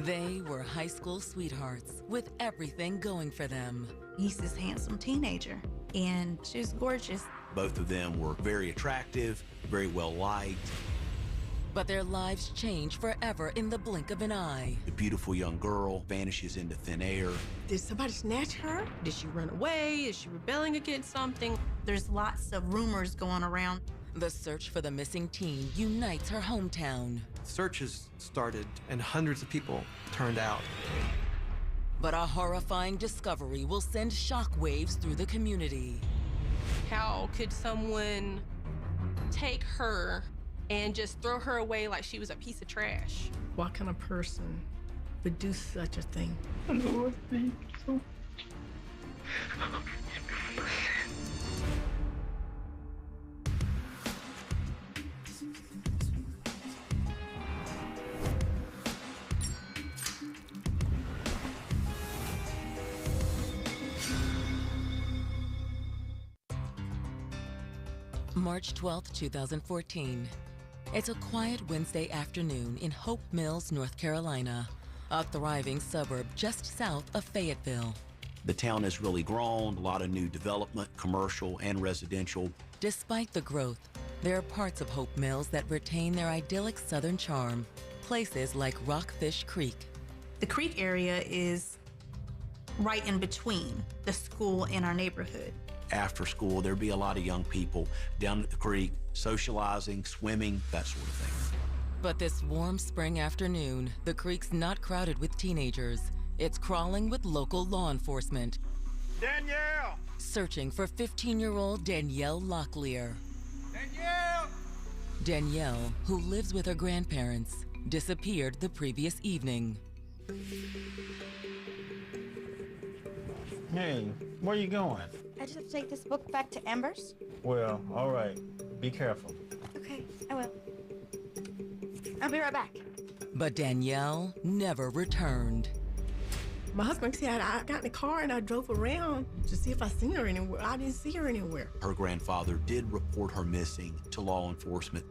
They were high school sweethearts with everything going for them. He's this handsome teenager, and she's gorgeous. Both of them were very attractive, very well liked. But their lives change forever in the blink of an eye. The beautiful young girl vanishes into thin air. Did somebody snatch her? Did she run away? Is she rebelling against something? There's lots of rumors going around. The search for the missing teen unites her hometown. Searches started and hundreds of people turned out. But a horrifying discovery will send shockwaves through the community. How could someone take her and just throw her away like she was a piece of trash? What kind of person would do such a thing? I know I think so. March 12, 2014. It's a quiet Wednesday afternoon in Hope Mills, North Carolina, a thriving suburb just south of Fayetteville. The town has really grown, a lot of new development, commercial and residential. Despite the growth, there are parts of Hope Mills that retain their idyllic southern charm, places like Rockfish Creek. The creek area is right in between the school and our neighborhood. After school, there'd be a lot of young people down at the creek, socializing, swimming, that sort of thing. But this warm spring afternoon, the creek's not crowded with teenagers. It's crawling with local law enforcement. Danielle! Searching for 15-year-old Danielle Locklear. Danielle! Danielle, who lives with her grandparents, disappeared the previous evening. Hey, where you going? I just have to take this book back to Embers. Well, all right. Be careful. Okay, I will. I'll be right back. But Danielle never returned. My husband said I got in the car and I drove around to see if I seen her anywhere. I didn't see her anywhere. Her grandfather did report her missing to law enforcement.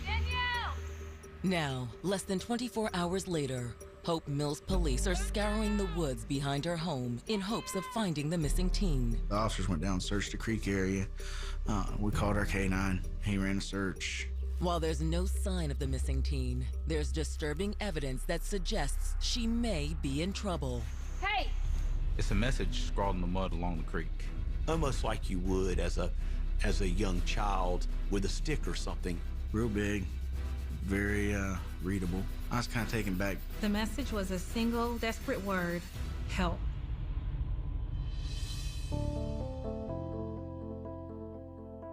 Danielle! Now, less than 24 hours later, Hope Mills police are scouring the woods behind her home in hopes of finding the missing teen. The officers went down and searched the creek area. We called our K-9. He ran a search. While there's no sign of the missing teen, there's disturbing evidence that suggests she may be in trouble. Hey! It's a message scrawled in the mud along the creek. Almost like you would as a young child with a stick or something. Real big, very readable. I was kind of taken back. The message was a single, desperate word: help.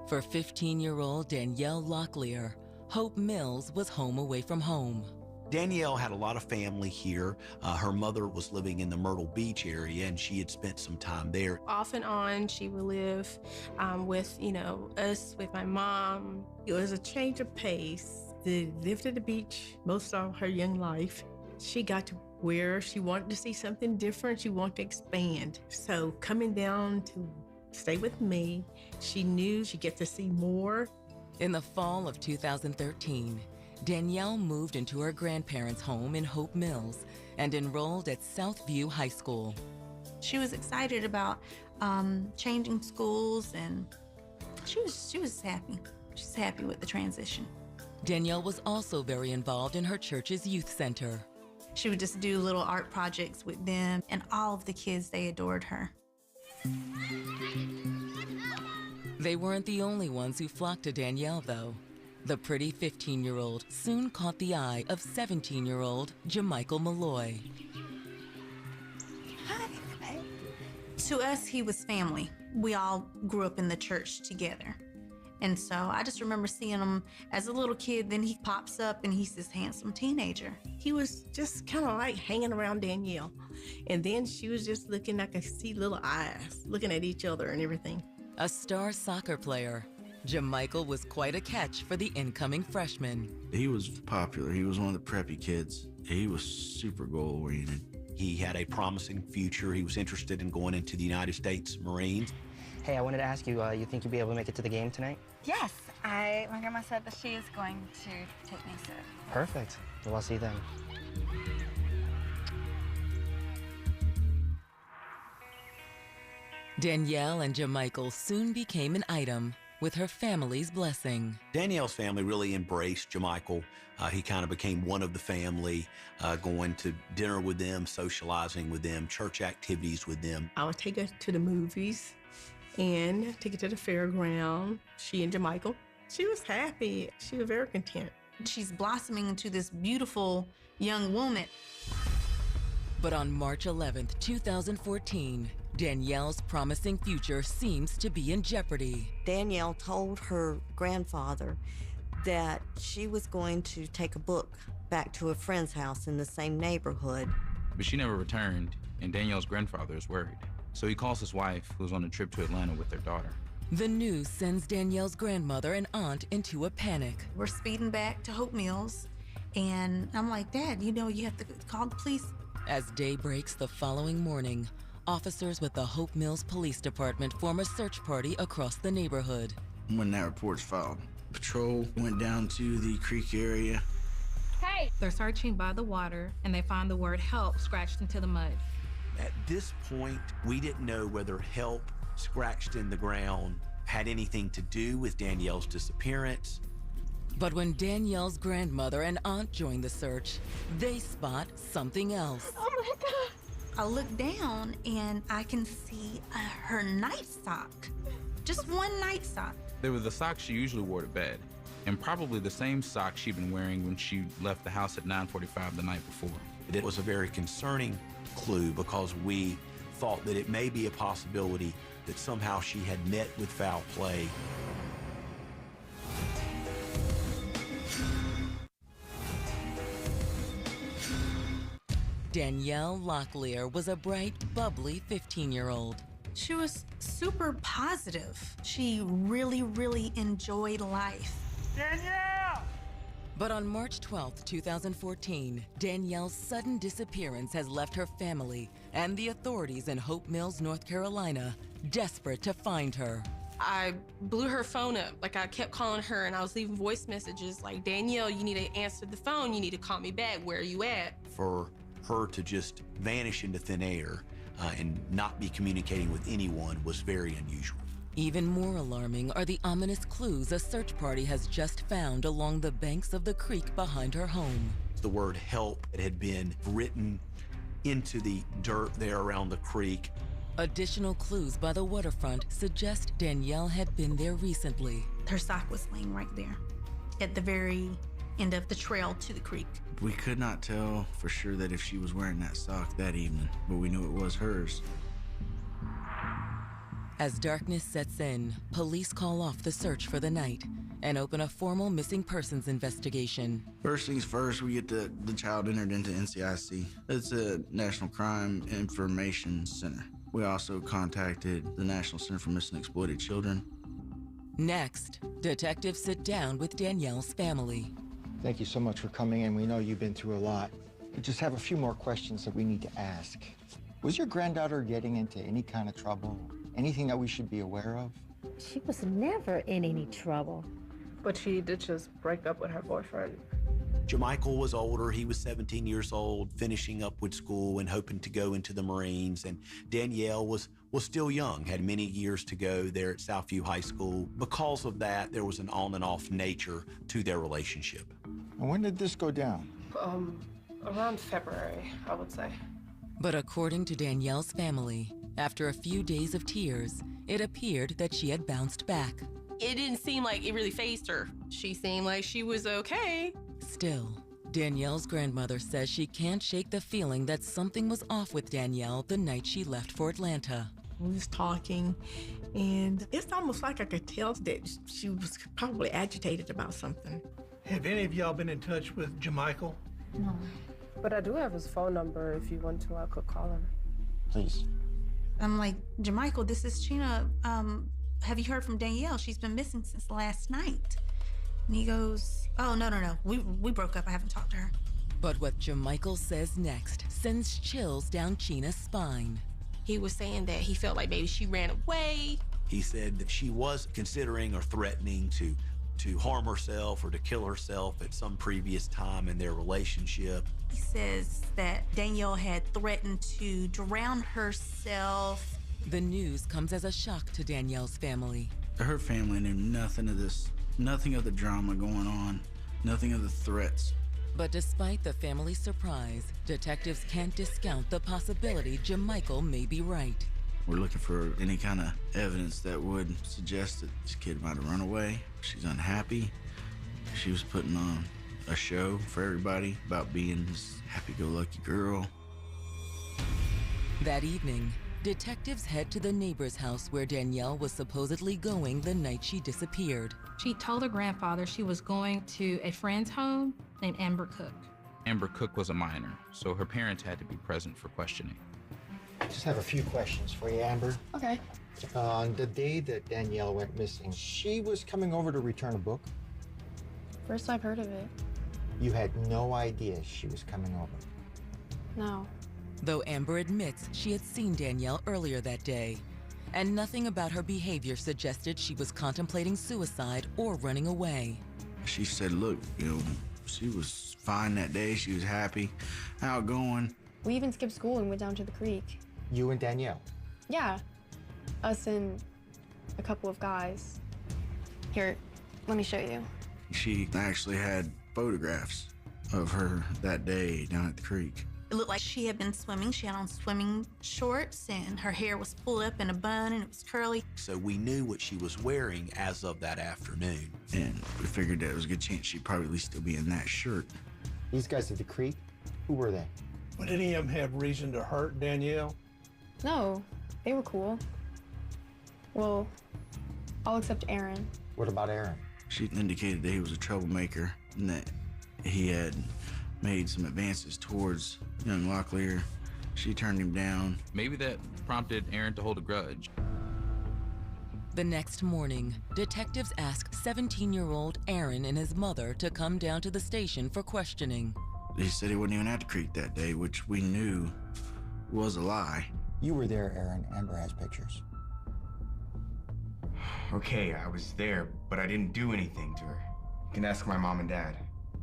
For 15-year-old Danielle Locklear, Hope Mills was home away from home. Danielle had a lot of family here. Her mother was living in the Myrtle Beach area, and she had spent some time there. Off and on, she would live with, us, with my mom. It was a change of pace. They lived at the beach most of her young life. She got to where she wanted to see something different. She wanted to expand. So coming down to stay with me, she knew she'd get to see more. In the fall of 2013, Danielle moved into her grandparents' home in Hope Mills and enrolled at Southview High School. She was excited about changing schools, and she was happy. She's happy with the transition. Danielle was also very involved in her church's youth center. She would just do little art projects with them, and all of the kids, they adored her. They weren't the only ones who flocked to Danielle, though. The pretty 15-year-old soon caught the eye of 17-year-old Jamichael Malloy. Hi. To us, he was family. We all grew up in the church together. And so I just remember seeing him as a little kid. Then he pops up and he's this handsome teenager. He was just kind of like hanging around Danielle. And then she was just looking, I could see little eyes looking at each other and everything. A star soccer player, Jamichael was quite a catch for the incoming freshman. He was popular. He was one of the preppy kids. He was super goal-oriented. He had a promising future. He was interested in going into the United States Marines. Hey, I wanted to ask you, you think you'll be able to make it to the game tonight? Yes, my grandma said that she is going to take me soon. Perfect. Well, I'll see you then. Danielle and Jamichael soon became an item with her family's blessing. Danielle's family really embraced Jamichael. He kind of became one of the family, going to dinner with them, socializing with them, church activities with them. I would take her to the movies and take her to the fairground, she and Jamichael. She was happy. She was very content. She's blossoming into this beautiful young woman. But on March 11th, 2014, Danielle's promising future seems to be in jeopardy. Danielle told her grandfather that she was going to take a book back to a friend's house in the same neighborhood. But she never returned, and Danielle's grandfather is worried. So he calls his wife, who's on a trip to Atlanta with their daughter. The news sends Danielle's grandmother and aunt into a panic. We're speeding back to Hope Mills, and I'm like, Dad, you know you have to call the police. As day breaks the following morning, officers with the Hope Mills Police Department form a search party across the neighborhood. When that report's filed, patrol went down to the creek area. Hey! They're searching by the water, and they find the word help scratched into the mud. At this point, we didn't know whether help scratched in the ground had anything to do with Danielle's disappearance. But when Danielle's grandmother and aunt join the search, they spot something else. Oh my God. I look down and I can see her night sock. Just one night sock. They were the socks she usually wore to bed, and probably the same socks she'd been wearing when she left the house at 9:45 the night before. It was a very concerning clue because we thought that it may be a possibility that somehow she had met with foul play. Danielle Locklear was a bright, bubbly 15-year-old. She was super positive. She really, really enjoyed life. Danielle! But on March 12, 2014, Danielle's sudden disappearance has left her family and the authorities in Hope Mills, North Carolina, desperate to find her. I blew her phone up. Like, I kept calling her and I was leaving voice messages like, Danielle, you need to answer the phone. You need to call me back. Where are you at? For her to just vanish into thin air and not be communicating with anyone was very unusual. Even more alarming are the ominous clues a search party has just found along the banks of the creek behind her home. The word help had been written into the dirt there around the creek. Additional clues by the waterfront suggest Danielle had been there recently. Her sock was laying right there at the very end of the trail to the creek. We could not tell for sure that if she was wearing that sock that evening, but we knew it was hers. As darkness sets in, police call off the search for the night and open a formal missing persons investigation. First things first, we get the child entered into NCIC. It's a National Crime Information Center. We also contacted the National Center for Missing and Exploited Children. Next, detectives sit down with Danielle's family. Thank you so much for coming in. We know you've been through a lot. We just have a few more questions that we need to ask. Was your granddaughter getting into any kind of trouble? Anything that we should be aware of? She was never in any trouble. But she did just break up with her boyfriend. Jamichael was older. He was 17 years old, finishing up with school and hoping to go into the Marines. And Danielle was still young, had many years to go there at Southview High School. Because of that, there was an on and off nature to their relationship. And when did this go down? Around February, I would say. But according to Danielle's family, after a few days of tears, it appeared that she had bounced back. It didn't seem like it really fazed her. She seemed like she was okay. Still, Danielle's grandmother says she can't shake the feeling that something was off with Danielle the night she left for Atlanta. We was talking, and it's almost like I could tell that she was probably agitated about something. Have any of y'all been in touch with Jamichael? No. But I do have his phone number. If you want to, I could call him. Please. I'm like, Jamichael, this is Chena. Have you heard from Danielle? She's been missing since last night. And he goes, oh, no. We broke up. I haven't talked to her. But what Jamichael says next sends chills down Chena's spine. He was saying that he felt like maybe she ran away. He said that she was considering or threatening to to harm herself or to kill herself at some previous time in their relationship. He says that Danielle had threatened to drown herself. The news comes as a shock to Danielle's family. Her family knew nothing of this, nothing of the drama going on, nothing of the threats. But despite the family's surprise, detectives can't discount the possibility Jamichael may be right. We're looking for any kind of evidence that would suggest that this kid might have run away. She's unhappy. She was putting on a show for everybody about being this happy-go-lucky girl. That evening, detectives head to the neighbor's house where Danielle was supposedly going the night she disappeared. She told her grandfather she was going to a friend's home named Amber Cook. Amber Cook was a minor, so her parents had to be present for questioning. I just have a few questions for you, Amber. Okay. On the day that Danielle went missing, she was coming over to return a book? First I've heard of it. You had no idea she was coming over? No. Though Amber admits she had seen Danielle earlier that day, and nothing about her behavior suggested she was contemplating suicide or running away. She said, look, she was fine that day. She was happy, outgoing. We even skipped school and went down to the creek. You and Danielle? Yeah. Us and a couple of guys. Here, let me show you. She actually had photographs of her that day down at the creek. It looked like she had been swimming. She had on swimming shorts and her hair was pulled up in a bun and it was curly. So we knew what she was wearing as of that afternoon. And we figured that it was a good chance she'd probably at least still be in that shirt. These guys at the creek, who were they? Would any of them have reason to hurt Danielle? No, they were cool. Well, all except Aron. What about Aron? She indicated that he was a troublemaker and that he had made some advances towards young Locklear. She turned him down. Maybe that prompted Aron to hold a grudge. The next morning, detectives ask 17-year-old Aron and his mother to come down to the station for questioning. He said he wasn't even at the creek that day, which we knew was a lie. You were there, Aron. Amber has pictures. Okay, I was there, but I didn't do anything to her. You can ask my mom and dad.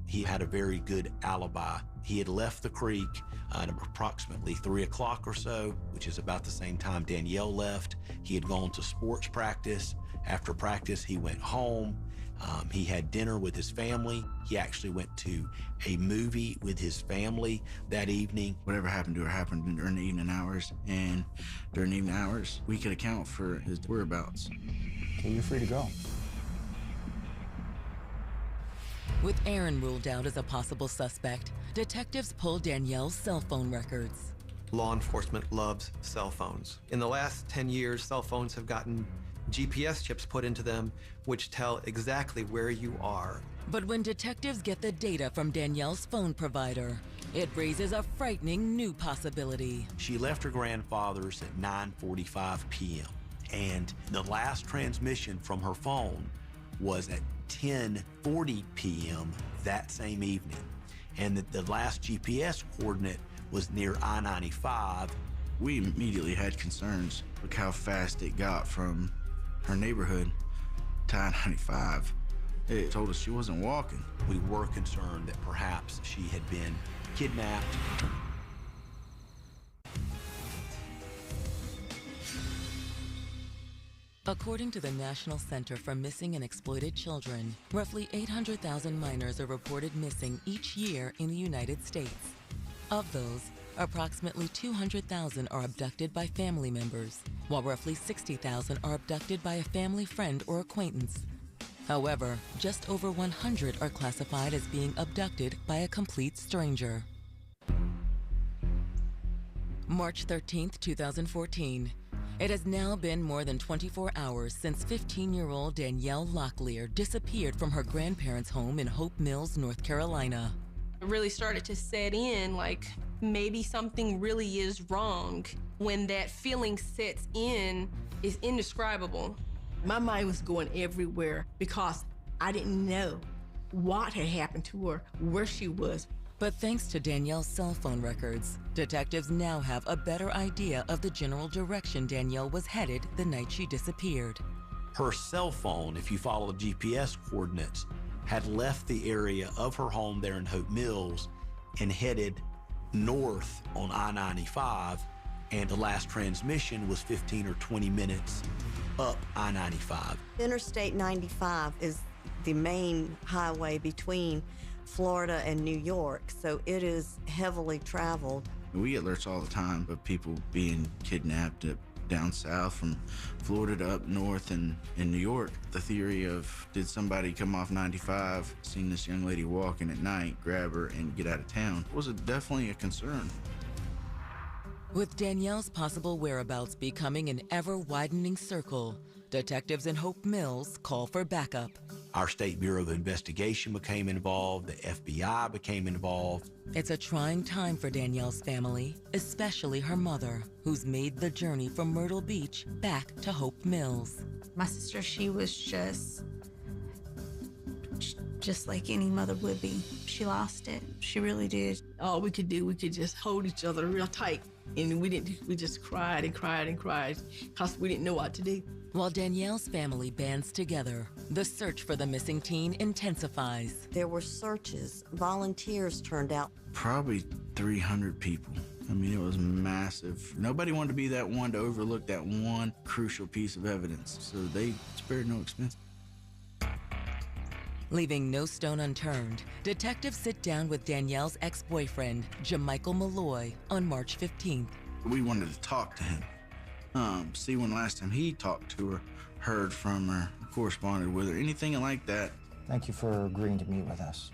He had a very good alibi. He had left the creek at approximately 3 o'clock or so, which is about the same time Danielle left. He had gone to sports practice. After practice, he went home. He had dinner with his family. He actually went to a movie with his family that evening. Whatever happened to her happened during the evening hours, and during the evening hours, we could account for his whereabouts. Okay, you're free to go. With Aron ruled out as a possible suspect, detectives pull Danielle's cell phone records. Law enforcement loves cell phones. In the last 10 years, cell phones have gotten GPS chips put into them, which tell exactly where you are. But when detectives get the data from Danielle's phone provider, it raises a frightening new possibility. She left her grandfather's at 9:45 p.m. and the last transmission from her phone was at 10:40 p.m. that same evening, and that the last GPS coordinate was near I-95. We immediately had concerns. Look how fast it got from her neighborhood to I-95. It told us she wasn't walking. We were concerned that perhaps she had been kidnapped. According to the National Center for Missing and Exploited Children, roughly 800,000 minors are reported missing each year in the United States. Of those, approximately 200,000 are abducted by family members, while roughly 60,000 are abducted by a family friend or acquaintance. However, just over 100 are classified as being abducted by a complete stranger. March 13th, 2014. It has now been more than 24 hours since 15-year-old Danielle Locklear disappeared from her grandparents' home in Hope Mills, North Carolina. It really started to set in, like maybe something really is wrong. When that feeling sets in, it's indescribable. My mind was going everywhere because I didn't know what had happened to her, where she was. But thanks to Danielle's cell phone records, detectives now have a better idea of the general direction Danielle was headed the night she disappeared. Her cell phone, if you follow the GPS coordinates, had left the area of her home there in Hope Mills and headed north on I-95, and the last transmission was 15 or 20 minutes up I-95. Interstate 95 is the main highway between Florida and New York, so it is heavily traveled. We get alerts all the time of people being kidnapped down south from Florida to up north in New York. The theory of, did somebody come off 95, seen this young lady walking at night, grab her, and get out of town, was definitely a concern. With Danielle's possible whereabouts becoming an ever-widening circle, detectives in Hope Mills call for backup. Our State Bureau of Investigation became involved, the FBI became involved. It's a trying time for Danielle's family, especially her mother, who's made the journey from Myrtle Beach back to Hope Mills. My sister, she was just like any mother would be. She lost it. She really did. All we could do, we could just hold each other real tight. And we just cried and cried and cried because we didn't know what to do. While Danielle's family bands together, the search for the missing teen intensifies. There were searches. Volunteers turned out. Probably 300 people. I mean, it was massive. Nobody wanted to be that one to overlook that one crucial piece of evidence, so they spared no expense. Leaving no stone unturned, detectives sit down with Danielle's ex-boyfriend, Jamichael Malloy, on March 15th. We wanted to talk to him, see when last time he talked to her, heard from her, corresponded with her, anything like that. Thank you for agreeing to meet with us.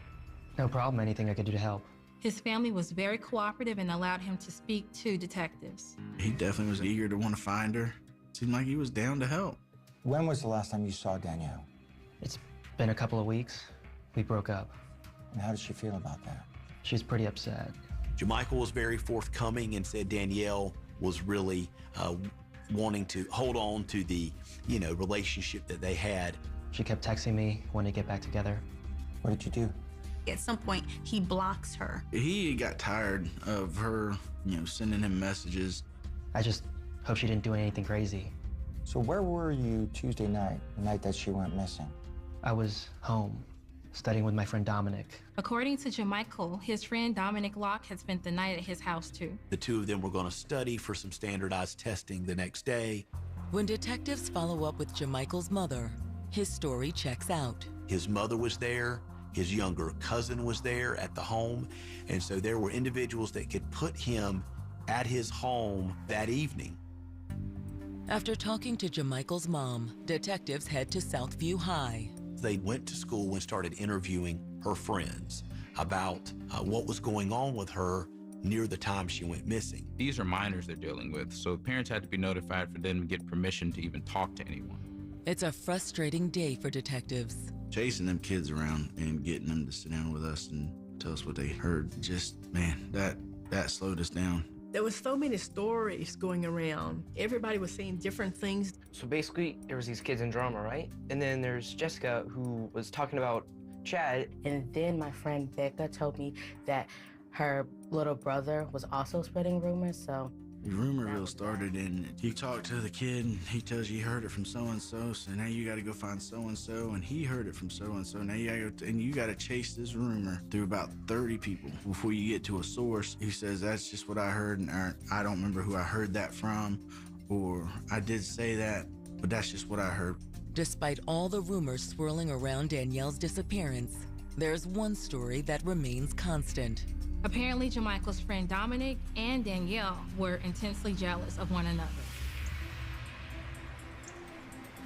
No problem. Anything I could do to help. His family was very cooperative and allowed him to speak to detectives. He definitely was eager to want to find her. Seemed like he was down to help. When was the last time you saw Danielle? It's been a couple of weeks. We broke up. And how did she feel about that? She's pretty upset. Jamichael was very forthcoming and said Danielle was really wanting to hold on to the, relationship that they had. She kept texting me, wanting to get back together. What did you do? At some point, he blocks her. He got tired of her, sending him messages. I just hope she didn't do anything crazy. So where were you Tuesday night, the night that she went missing? I was home, studying with my friend Dominic. According to Jamichael, his friend Dominic Locke had spent the night at his house too. The two of them were going to study for some standardized testing the next day. When detectives follow up with Jamichael's mother, his story checks out. His mother was there, his younger cousin was there at the home, and so there were individuals that could put him at his home that evening. After talking to Jamichael's mom, detectives head to Southview High. They went to school and started interviewing her friends about what was going on with her near the time she went missing. These are minors they're dealing with, so parents had to be notified for them to get permission to even talk to anyone. It's a frustrating day for detectives. Chasing them kids around and getting them to sit down with us and tell us what they heard, just, man, that slowed us down. There was so many stories going around. Everybody was saying different things. So basically, there was these kids in drama, right? And then there's Jessica, who was talking about Chad. And then my friend Becca told me that her little brother was also spreading rumors, so. The rumor mill started, and you talk to the kid, and he tells you he heard it from so-and-so, so now you gotta go find so-and-so, and he heard it from so-and-so. Now you gotta go, and you gotta chase this rumor through about 30 people before you get to a source who says, that's just what I heard, and I don't remember who I heard that from, or I did say that, but that's just what I heard. Despite all the rumors swirling around Danielle's disappearance, there's one story that remains constant. Apparently, Jamichael's friend Dominic and Danielle were intensely jealous of one another.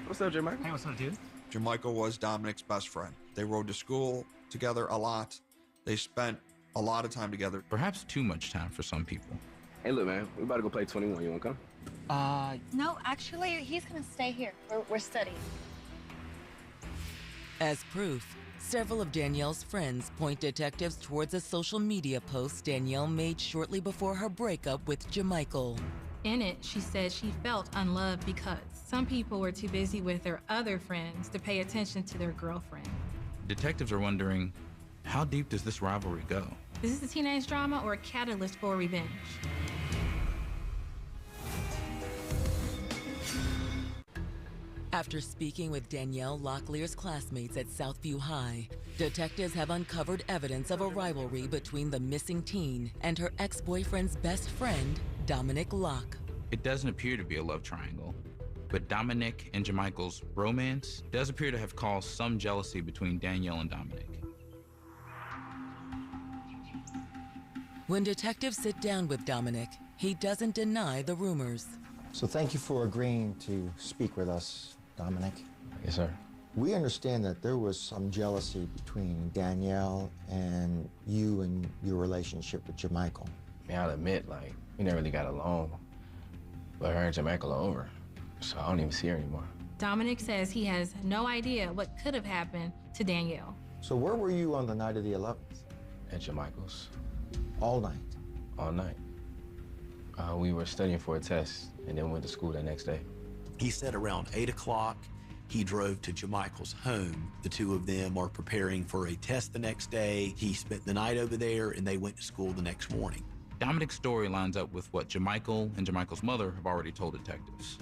What's up, Jamichael? Hey, what's up, dude? Jamichael was Dominic's best friend. They rode to school together a lot. They spent a lot of time together. Perhaps too much time for some people. Hey, look, man, we about to go play 21. You want to come? No, actually, he's gonna stay here. We're studying. As proof, several of Danielle's friends point detectives towards a social media post Danielle made shortly before her breakup with Jamichael. In it, she said she felt unloved because some people were too busy with their other friends to pay attention to their girlfriend. Detectives are wondering, how deep does this rivalry go? Is this a teenage drama or a catalyst for revenge? After speaking with Danielle Locklear's classmates at Southview High, detectives have uncovered evidence of a rivalry between the missing teen and her ex-boyfriend's best friend, Dominic Locke. It doesn't appear to be a love triangle, but Dominic and Jamichael's romance does appear to have caused some jealousy between Danielle and Dominic. When detectives sit down with Dominic, he doesn't deny the rumors. So thank you for agreeing to speak with us, Dominic. Yes, sir. We understand that there was some jealousy between Danielle and you and your relationship with Jamichael. I mean, I'll admit, like, we never really got along. But her and Jamichael are over, so I don't even see her anymore. Dominic says he has no idea what could have happened to Danielle. So where were you on the night of the 11th? At Jamichael's. All night? All night. We were studying for a test and then went to school the next day. He said around 8 o'clock, he drove to Jamichael's home. The two of them are preparing for a test the next day. He spent the night over there, and they went to school the next morning. Dominic's story lines up with what Jamichael and Jamichael's mother have already told detectives.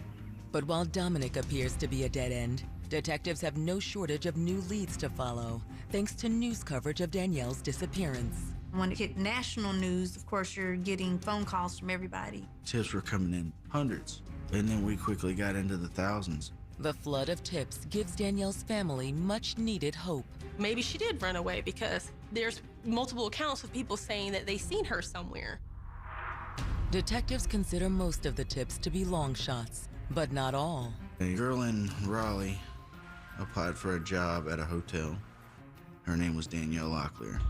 But while Dominic appears to be a dead end, detectives have no shortage of new leads to follow, thanks to news coverage of Danielle's disappearance. When it hit national news, of course, you're getting phone calls from everybody. Tips were coming in hundreds, and then we quickly got into the thousands. The flood of tips gives Danielle's family much-needed hope. Maybe she did run away because there's multiple accounts of people saying that they seen her somewhere. Detectives consider most of the tips to be long shots, but not all. A girl in Raleigh applied for a job at a hotel. Her name was Danielle Locklear.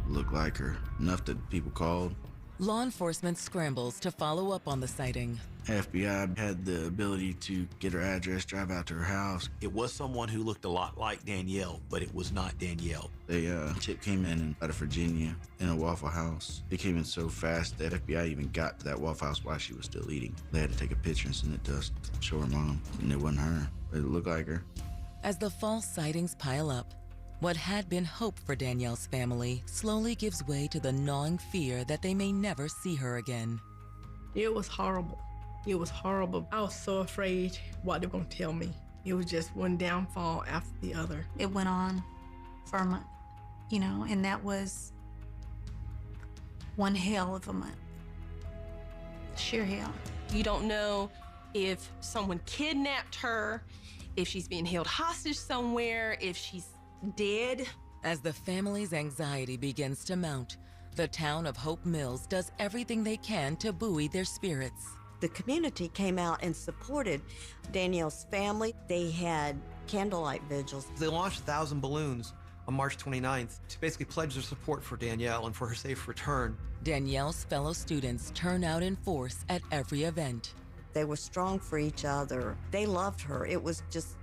Looked like her, enough that people called. Law enforcement scrambles to follow up on the sighting. FBI had the ability to get her address, drive out to her house. It was someone who looked a lot like Danielle, but it was not Danielle. A tip came in out of Virginia in a Waffle House. It came in so fast that FBI even got to that Waffle House while she was still eating. They had to take a picture and send it to us to show her mom, and it wasn't her, but it looked like her. As the false sightings pile up, what had been hope for Danielle's family slowly gives way to the gnawing fear that they may never see her again. It was horrible. It was horrible. I was so afraid what they were going to tell me. It was just one downfall after the other. It went on for a month, you know, and that was one hell of a month. Sheer hell. You don't know if someone kidnapped her, if she's being held hostage somewhere, if she's dead. As the family's anxiety begins to mount, the town of Hope Mills does everything they can to buoy their spirits. The community came out and supported Danielle's family. They had candlelight vigils. They launched 1,000 balloons on March 29th to basically pledge their support for Danielle and for her safe return. Danielle's fellow students turn out in force at every event. They were strong for each other. They loved her. It was just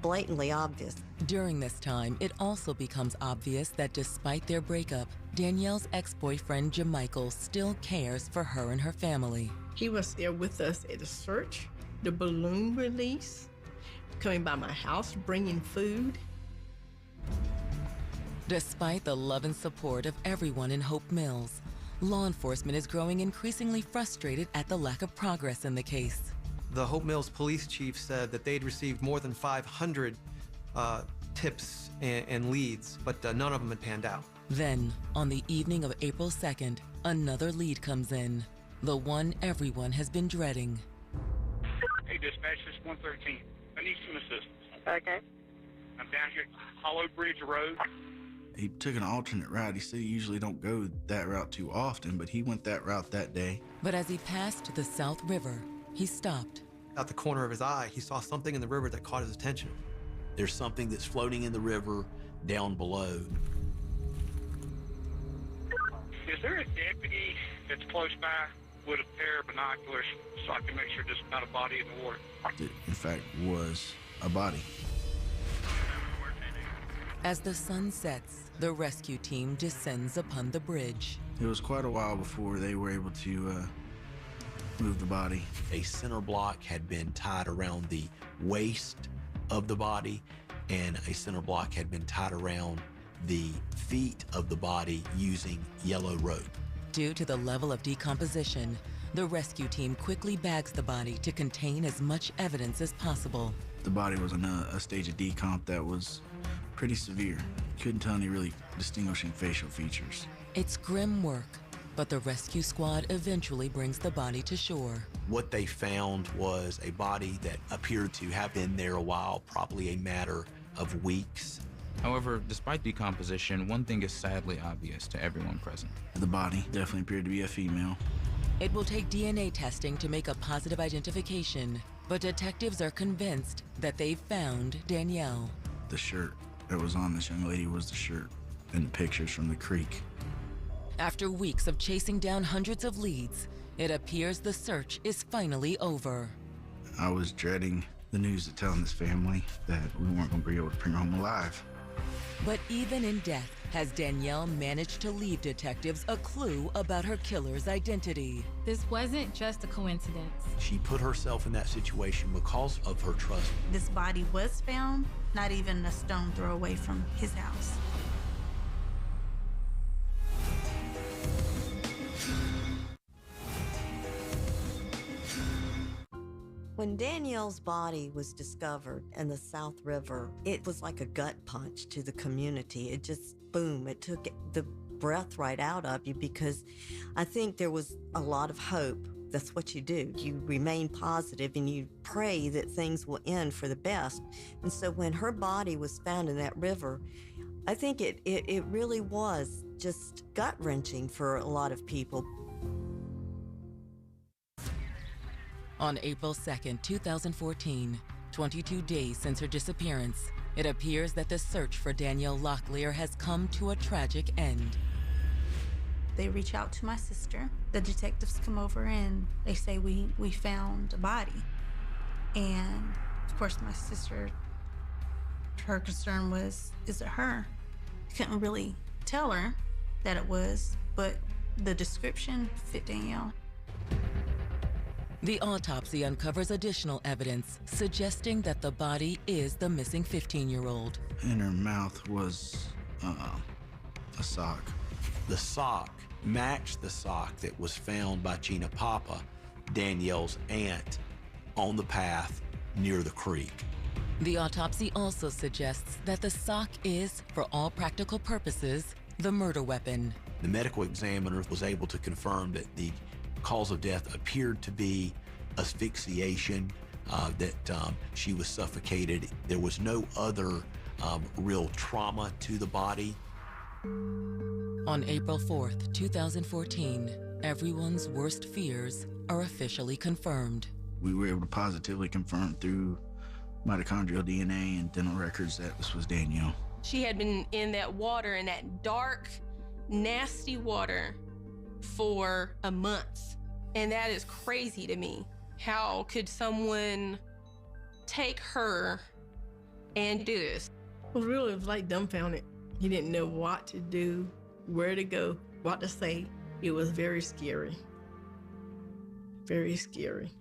blatantly obvious. During this time, it also becomes obvious that despite their breakup, Danielle's ex-boyfriend Jamichael still cares for her and her family. He was there with us at the search, the balloon release, coming by my house, bringing food. Despite the love and support of everyone in Hope Mills, law enforcement is growing increasingly frustrated at the lack of progress in the case. The Hope Mills police chief said that they'd received more than 500 tips and leads, but none of them had panned out. Then, on the evening of April 2nd, another lead comes in, the one everyone has been dreading. Hey, dispatch, this is 113. I need some assistance. Okay. I'm down here at Hollow Bridge Road. He took an alternate route. He said he usually don't go that route too often, but he went that route that day. But as he passed the South River, he stopped. Out the corner of his eye, he saw something in the river that caught his attention. There's something that's floating in the river down below. Is there a deputy that's close by with a pair of binoculars so I can make sure there's not a body in the water? It, in fact, was a body. As the sun sets, the rescue team descends upon the bridge. It was quite a while before they were able to move the body. A center block had been tied around the waist of the body, and a center block had been tied around the feet of the body using yellow rope. Due to the level of decomposition, The rescue team quickly bags the body to contain as much evidence as possible. The body was in a stage of decomp that was pretty severe. Couldn't tell any really distinguishing facial features. It's grim work, but the rescue squad eventually brings the body to shore. What they found was a body that appeared to have been there a while, probably a matter of weeks. However, despite decomposition, one thing is sadly obvious to everyone present. The body definitely appeared to be a female. It will take DNA testing to make a positive identification, but detectives are convinced that they've found Danielle. The shirt that was on this young lady was the shirt in the pictures from the creek. After weeks of chasing down hundreds of leads, it appears the search is finally over. I was dreading the news of telling this family that we weren't going to be able to bring her home alive. But even in death, has Danielle managed to leave detectives a clue about her killer's identity? This wasn't just a coincidence. She put herself in that situation because of her trust. This body was found not even a stone throw away from his house. When Danielle's body was discovered in the South River, it was like a gut punch to the community. It just, boom, it took the breath right out of you, because I think there was a lot of hope. That's what you do. You remain positive and you pray that things will end for the best. And so when her body was found in that river, I think it really was just gut-wrenching for a lot of people. On April 2nd, 2014, 22 days since her disappearance, it appears that the search for Danielle Locklear has come to a tragic end. They reach out to my sister. The detectives come over and they say, we found a body. And of course my sister, her concern was, is it her? I couldn't really tell her that it was, but the description fit Danielle. The autopsy uncovers additional evidence suggesting that the body is the missing 15-year-old. In her mouth was a sock. The sock matched the sock that was found by Gina Papa, Danielle's aunt, on the path near the creek. The autopsy also suggests that the sock is, for all practical purposes, the murder weapon. The medical examiner was able to confirm that the cause of death appeared to be asphyxiation, that she was suffocated. There was no other real trauma to the body. On April 4th, 2014, everyone's worst fears are officially confirmed. We were able to positively confirm through mitochondrial DNA and dental records that this was Danielle. She had been in that water, in that dark, nasty water, for a month. And that is crazy to me. How could someone take her and do this? Well, really, it was like dumbfounded. He didn't know what to do, where to go, what to say. It was very scary. Very scary.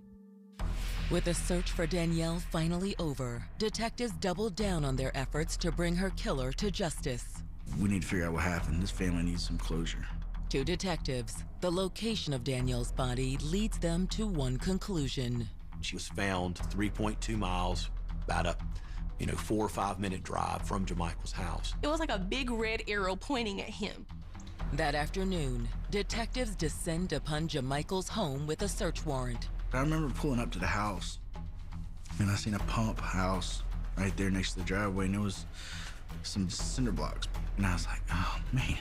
With the search for Danielle finally over, detectives doubled down on their efforts to bring her killer to justice. We need to figure out what happened. This family needs some closure. To detectives, the location of Danielle's body leads them to one conclusion. She was found 3.2 miles, about a 4 or 5 minute drive from Jermichael's house. It was like a big red arrow pointing at him. That afternoon, detectives descend upon Jermichael's home with a search warrant. I remember pulling up to the house, and I seen a pump house right there next to the driveway, and there was some cinder blocks. And I was like, oh, man.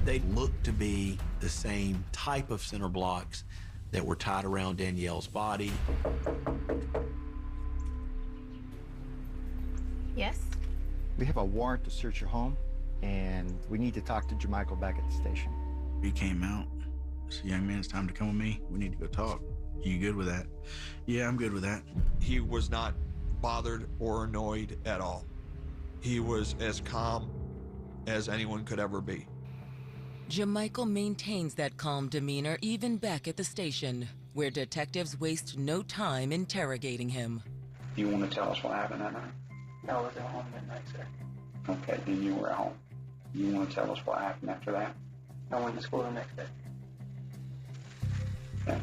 They looked to be the same type of cinder blocks that were tied around Danielle's body. Yes? We have a warrant to search your home, and we need to talk to Jermichael back at the station. He came out. I said, young man, it's time to come with me. We need to go talk. You good with that? Yeah, I'm good with that. He was not bothered or annoyed at all. He was as calm as anyone could ever be. Jermichael maintains that calm demeanor even back at the station, where detectives waste no time interrogating him. You want to tell us what happened that night? I was at home that night, sir. Okay, then you were at home. You want to tell us what happened after that? I went to school the next day. Okay.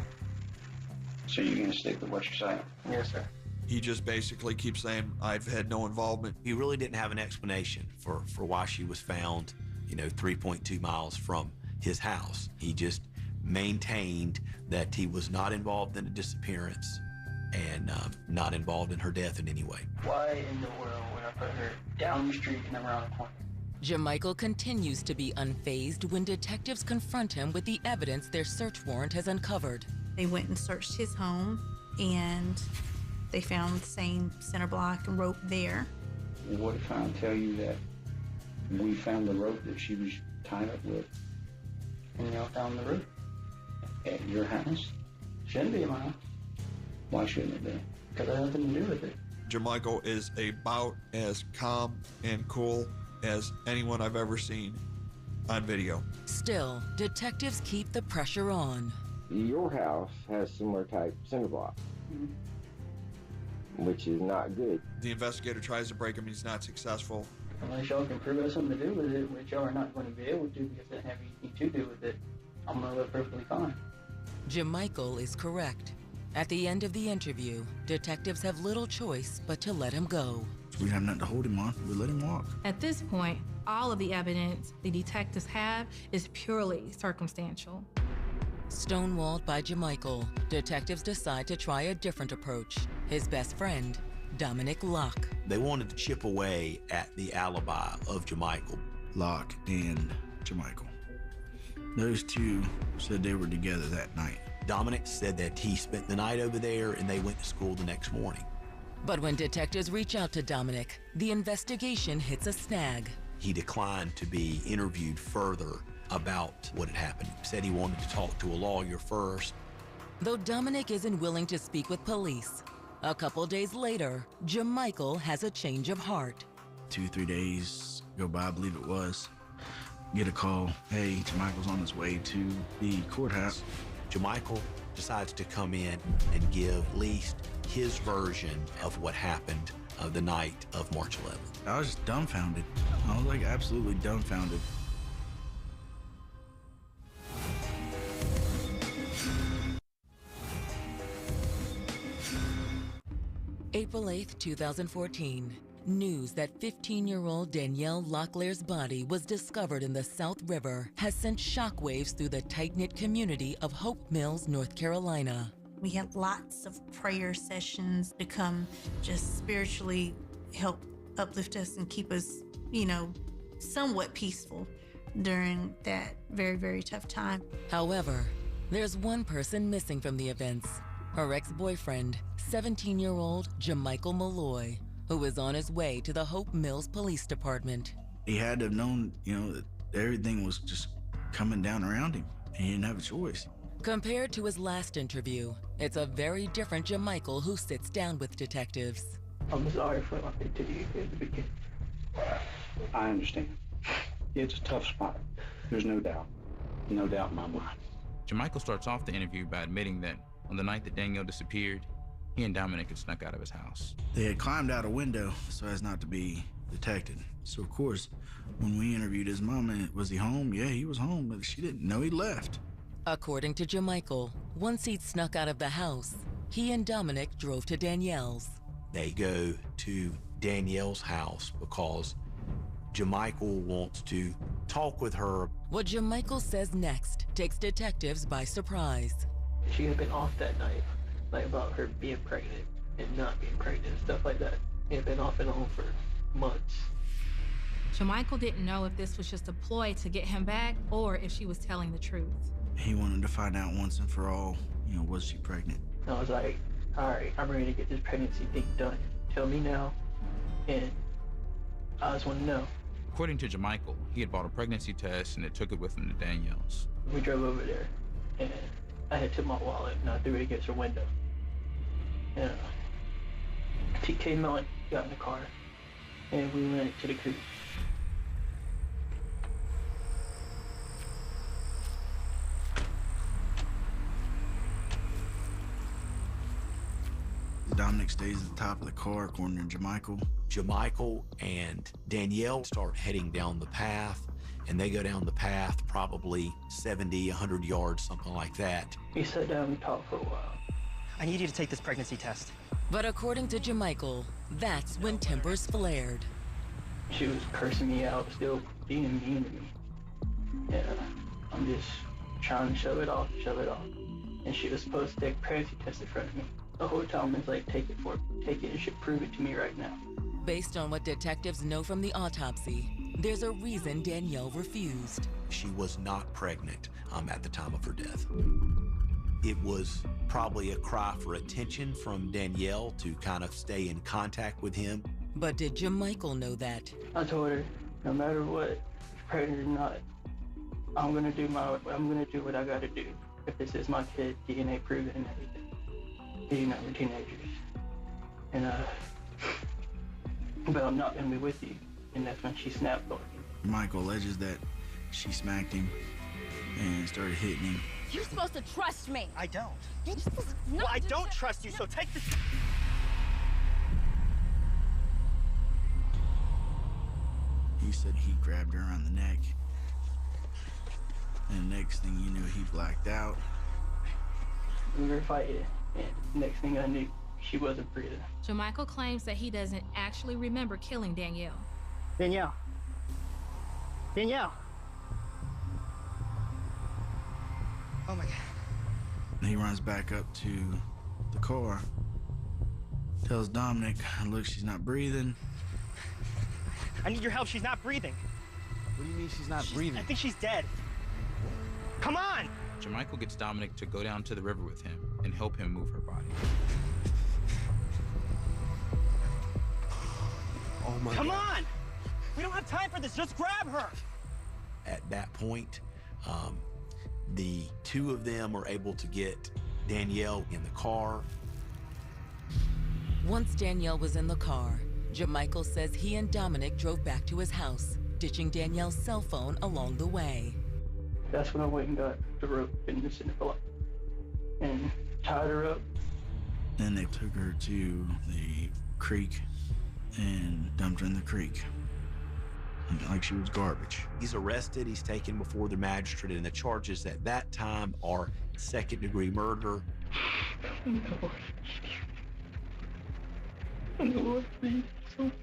So you're going to stick with what you're saying? Yes, sir. He just basically keeps saying, I've had no involvement. He really didn't have an explanation for why she was found, 3.2 miles from his house. He just maintained that he was not involved in the disappearance and not involved in her death in any way. Why in the world would I put her down the street and around the corner? Jermichael continues to be unfazed when detectives confront him with the evidence their search warrant has uncovered. They went and searched his home, and they found the same center block and rope there. What if I tell you that we found the rope that she was tied up with? And y'all found the rope? At your house? Shouldn't be at my house. Why shouldn't it be? Because it has nothing to do with it. Jermichael is about as calm and cool as anyone I've ever seen on video. Still, detectives keep the pressure on. Your house has similar type cinder block, which is not good. The investigator tries to break him, he's not successful. Unless y'all can prove it has something to do with it, which y'all are not going to be able to because it doesn't have anything to do with it, I'm going to look perfectly fine. Jermichael is correct. At the end of the interview, detectives have little choice but to let him go. We have nothing to hold him on. We let him walk. At this point, all of the evidence the detectives have is purely circumstantial. Stonewalled by Jermichael, detectives decide to try a different approach. His best friend, Dominic Locke. They wanted to chip away at the alibi of Jermichael. Locke and Jermichael. Those two said they were together that night. Dominic said that he spent the night over there and they went to school the next morning. But when detectives reach out to Dominic, the investigation hits a snag. He declined to be interviewed further about what had happened. He said he wanted to talk to a lawyer first. Though Dominic isn't willing to speak with police, a couple days later, Jermichael has a change of heart. 2-3 days go by, I believe it was. Get a call, hey, Jermichael's on his way to the courthouse. Jermichael decides to come in and give at least his version of what happened the night of March 11th. I was just dumbfounded. I was like absolutely dumbfounded. April 8th, 2014. News that 15-year-old Danielle Locklear's body was discovered in the South River has sent shockwaves through the tight-knit community of Hope Mills, North Carolina. We had lots of prayer sessions to come just spiritually help uplift us and keep us, somewhat peaceful during that very, very tough time. However, there's one person missing from the events. Her ex-boyfriend, 17-year-old Jermichael Malloy, who was on his way to the Hope Mills Police Department. He had to have known, that everything was just coming down around him. And he didn't have a choice. Compared to his last interview, it's a very different Jermichael who sits down with detectives. I'm sorry for what I did to you in the beginning. I understand. It's a tough spot. There's no doubt. No doubt in my mind. Jermichael starts off the interview by admitting that on the night that Danielle disappeared, he and Dominic had snuck out of his house. They had climbed out a window so as not to be detected. So, of course, when we interviewed his mom, was he home? Yeah, he was home, but she didn't know he left. According to Jermichael, once he'd snuck out of the house, he and Dominic drove to Danielle's. They go to Danielle's house because Jermichael wants to talk with her. What Jermichael says next takes detectives by surprise. She had been off that night, about her being pregnant and not being pregnant and stuff like that. It had been off and on for months. Jermichael didn't know if this was just a ploy to get him back or if she was telling the truth. He wanted to find out once and for all, was she pregnant? I was like, all right, I'm ready to get this pregnancy thing done. Tell me now, and I just want to know. According to Jermichael, he had bought a pregnancy test and had took it with him to Danielle's. We drove over there, and I had took my wallet and I threw it against her window. And she came out, got in the car, and we went to the coop. Dominic stays at the top of the car, according to Jermichael. Jermichael and Danielle start heading down the path, and they go down the path probably 70, 100 yards, something like that. We sat down and talked for a while. I need you to take this pregnancy test. But according to Jamichael, that's when tempers flared. She was cursing me out, still being mean to me. Yeah, I'm just trying to shove it off. And she was supposed to take a pregnancy test in front of me. The whole time it's like, take it, and she prove it to me right now. Based on what detectives know from the autopsy, there's a reason Danielle refused. She was not pregnant at the time of her death. It was probably a cry for attention from Danielle to kind of stay in contact with him. But did Jamichael know that? I told her, no matter what, pregnant or not, I'm gonna do what I gotta do. If this is my kid, DNA proven and everything. You know, we're teenagers. And but I'm not gonna be with you. And that's when she snapped on me. Michael alleges that she smacked him and started hitting him. You're supposed to trust me. I don't. You're supposed to Well, I don't trust you, so take this. He said he grabbed her around the neck. And next thing you knew, he blacked out. We were fighting, and next thing I knew, she wasn't breathing. Jamichael claims that he doesn't actually remember killing Danielle. Danielle. Danielle. Oh my God. He runs back up to the car, tells Dominic, look, she's not breathing. I need your help. She's not breathing. What do you mean she's not breathing? I think she's dead. Come on! Jamichael gets Dominic to go down to the river with him and help him move her body. Oh my Come God. on! We don't have time for this. Just grab her. At that point, the two of them are able to get Danielle in the car. Once Danielle was in the car, Jamichael says he and Dominic drove back to his house, ditching Danielle's cell phone along the way. That's when I went and got the rope and the cinder and tied her up. Then they took her to the creek and dumped her in the creek. Like she was garbage. He's arrested, he's taken before the magistrate, and the charges at that time are second-degree murder. No. Lord, thank you so much.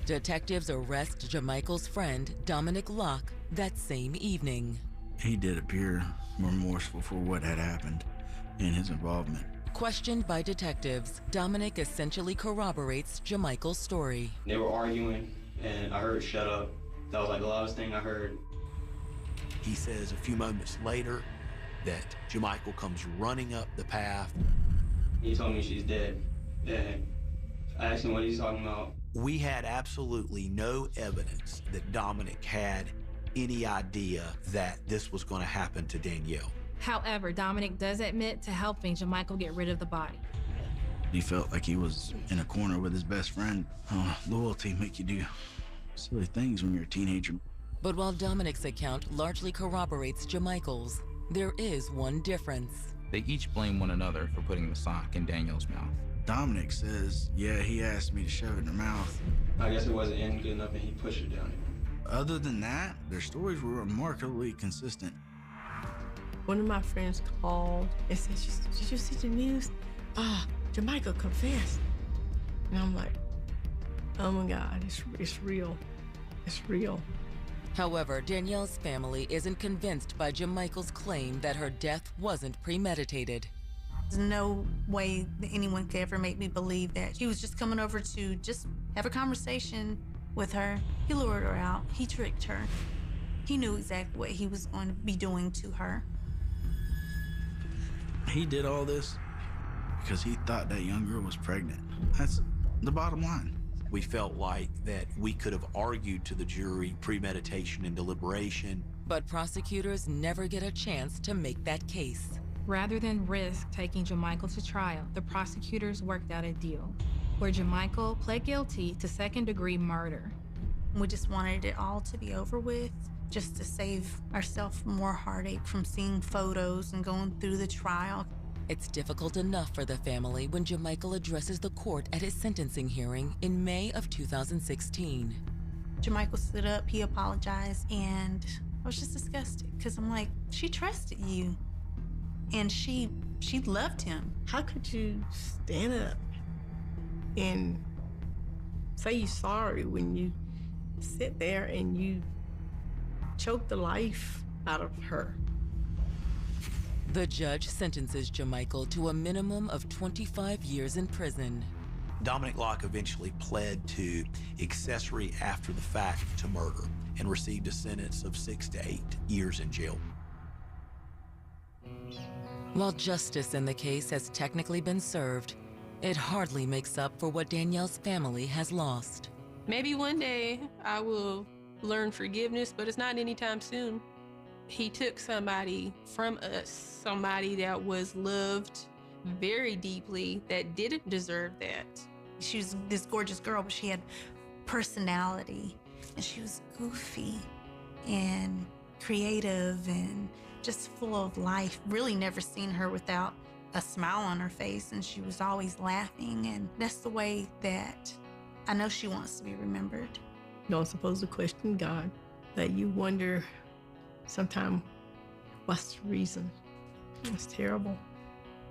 Detectives arrest Jamichael's friend, Dominic Locke, that same evening. He did appear remorseful for what had happened and his involvement. Questioned by detectives, Dominic essentially corroborates Jamichael's story. They were arguing, and I heard "shut up." That was like the loudest thing I heard. He says a few moments later that Jamichael comes running up the path. He told me she's dead, and I asked him what he's talking about. We had absolutely no evidence that Dominic had any idea that this was going to happen to Danielle. However, Dominic does admit to helping Jamichael get rid of the body. He felt like he was in a corner with his best friend. Loyalty make you do silly things when you're a teenager. But while Dominic's account largely corroborates Jamichael's, there is one difference. They each blame one another for putting the sock in Danielle's mouth. Dominic says, yeah, he asked me to shove it in her mouth. I guess it wasn't in good enough and he pushed it down. Other than that, their stories were remarkably consistent. One of my friends called and said, did you see the news? Jamichael confessed. And I'm like, oh my God, it's real. It's real. However, Danielle's family isn't convinced by Jamichael's claim that her death wasn't premeditated. There's no way that anyone could ever make me believe that he was just coming over to just have a conversation with her. He lured her out. He tricked her. He knew exactly what he was going to be doing to her. He did all this because he thought that young girl was pregnant. That's the bottom line. We felt like that we could have argued to the jury premeditation and deliberation. But prosecutors never get a chance to make that case. Rather than risk taking Jamichael to trial, the prosecutors worked out a deal where Jamichael pled guilty to second-degree murder. We just wanted it all to be over with, just to save ourselves more heartache from seeing photos and going through the trial. It's difficult enough for the family when Jamichael addresses the court at his sentencing hearing in May of 2016. Jamichael stood up, he apologized, and I was just disgusted because I'm like, she trusted you and she loved him. How could you stand up and say you're sorry when you sit there and you choke the life out of her? The judge sentences Jamichael to a minimum of 25 years in prison. Dominic Locke eventually pled to accessory after the fact to murder and received a sentence of 6 to 8 years in jail. While justice in the case has technically been served, it hardly makes up for what Danielle's family has lost. Maybe one day I will learn forgiveness, but it's not anytime soon. He took somebody from us, somebody that was loved very deeply, that didn't deserve that. She was this gorgeous girl, but she had personality, and she was goofy and creative and just full of life. Really never seen her without a smile on her face, and she was always laughing, and that's the way that I know she wants to be remembered. You don't supposed to question God, that you wonder sometimes what's the reason. It's terrible.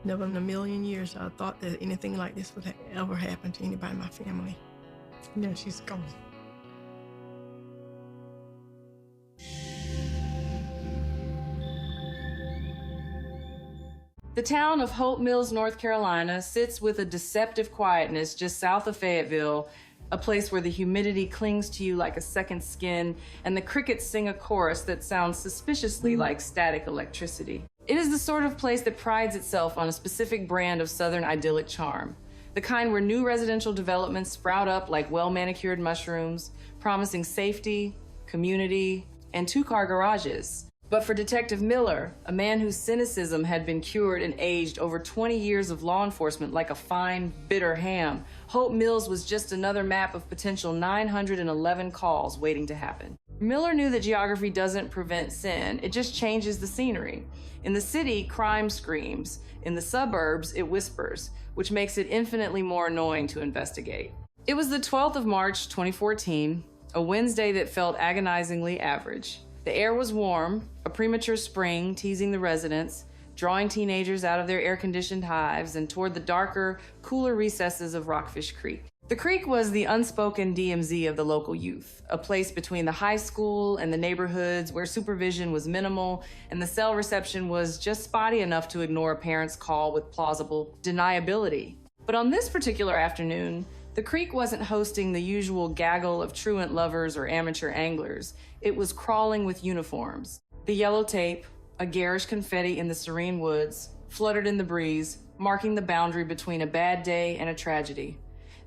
Never in a million years I thought that anything like this would ever happen to anybody in my family. And then she's gone. The town of Hope Mills, North Carolina sits with a deceptive quietness just south of Fayetteville, a place where the humidity clings to you like a second skin, and the crickets sing a chorus that sounds suspiciously like static electricity. It is the sort of place that prides itself on a specific brand of Southern idyllic charm, the kind where new residential developments sprout up like well-manicured mushrooms, promising safety, community, and two-car garages. But for Detective Miller, a man whose cynicism had been cured and aged over 20 years of law enforcement like a fine, bitter ham, Hope Mills was just another map of potential 911 calls waiting to happen. Miller knew that geography doesn't prevent sin, it just changes the scenery. In the city, crime screams. In the suburbs, it whispers, which makes it infinitely more annoying to investigate. It was the 12th of March, 2014, a Wednesday that felt agonizingly average. The air was warm, a premature spring teasing the residents, drawing teenagers out of their air-conditioned hives and toward the darker, cooler recesses of Rockfish Creek. The creek was the unspoken DMZ of the local youth, a place between the high school and the neighborhoods where supervision was minimal and the cell reception was just spotty enough to ignore a parent's call with plausible deniability. But on this particular afternoon, the creek wasn't hosting the usual gaggle of truant lovers or amateur anglers. It was crawling with uniforms. The yellow tape, a garish confetti in the serene woods, fluttered in the breeze, marking the boundary between a bad day and a tragedy.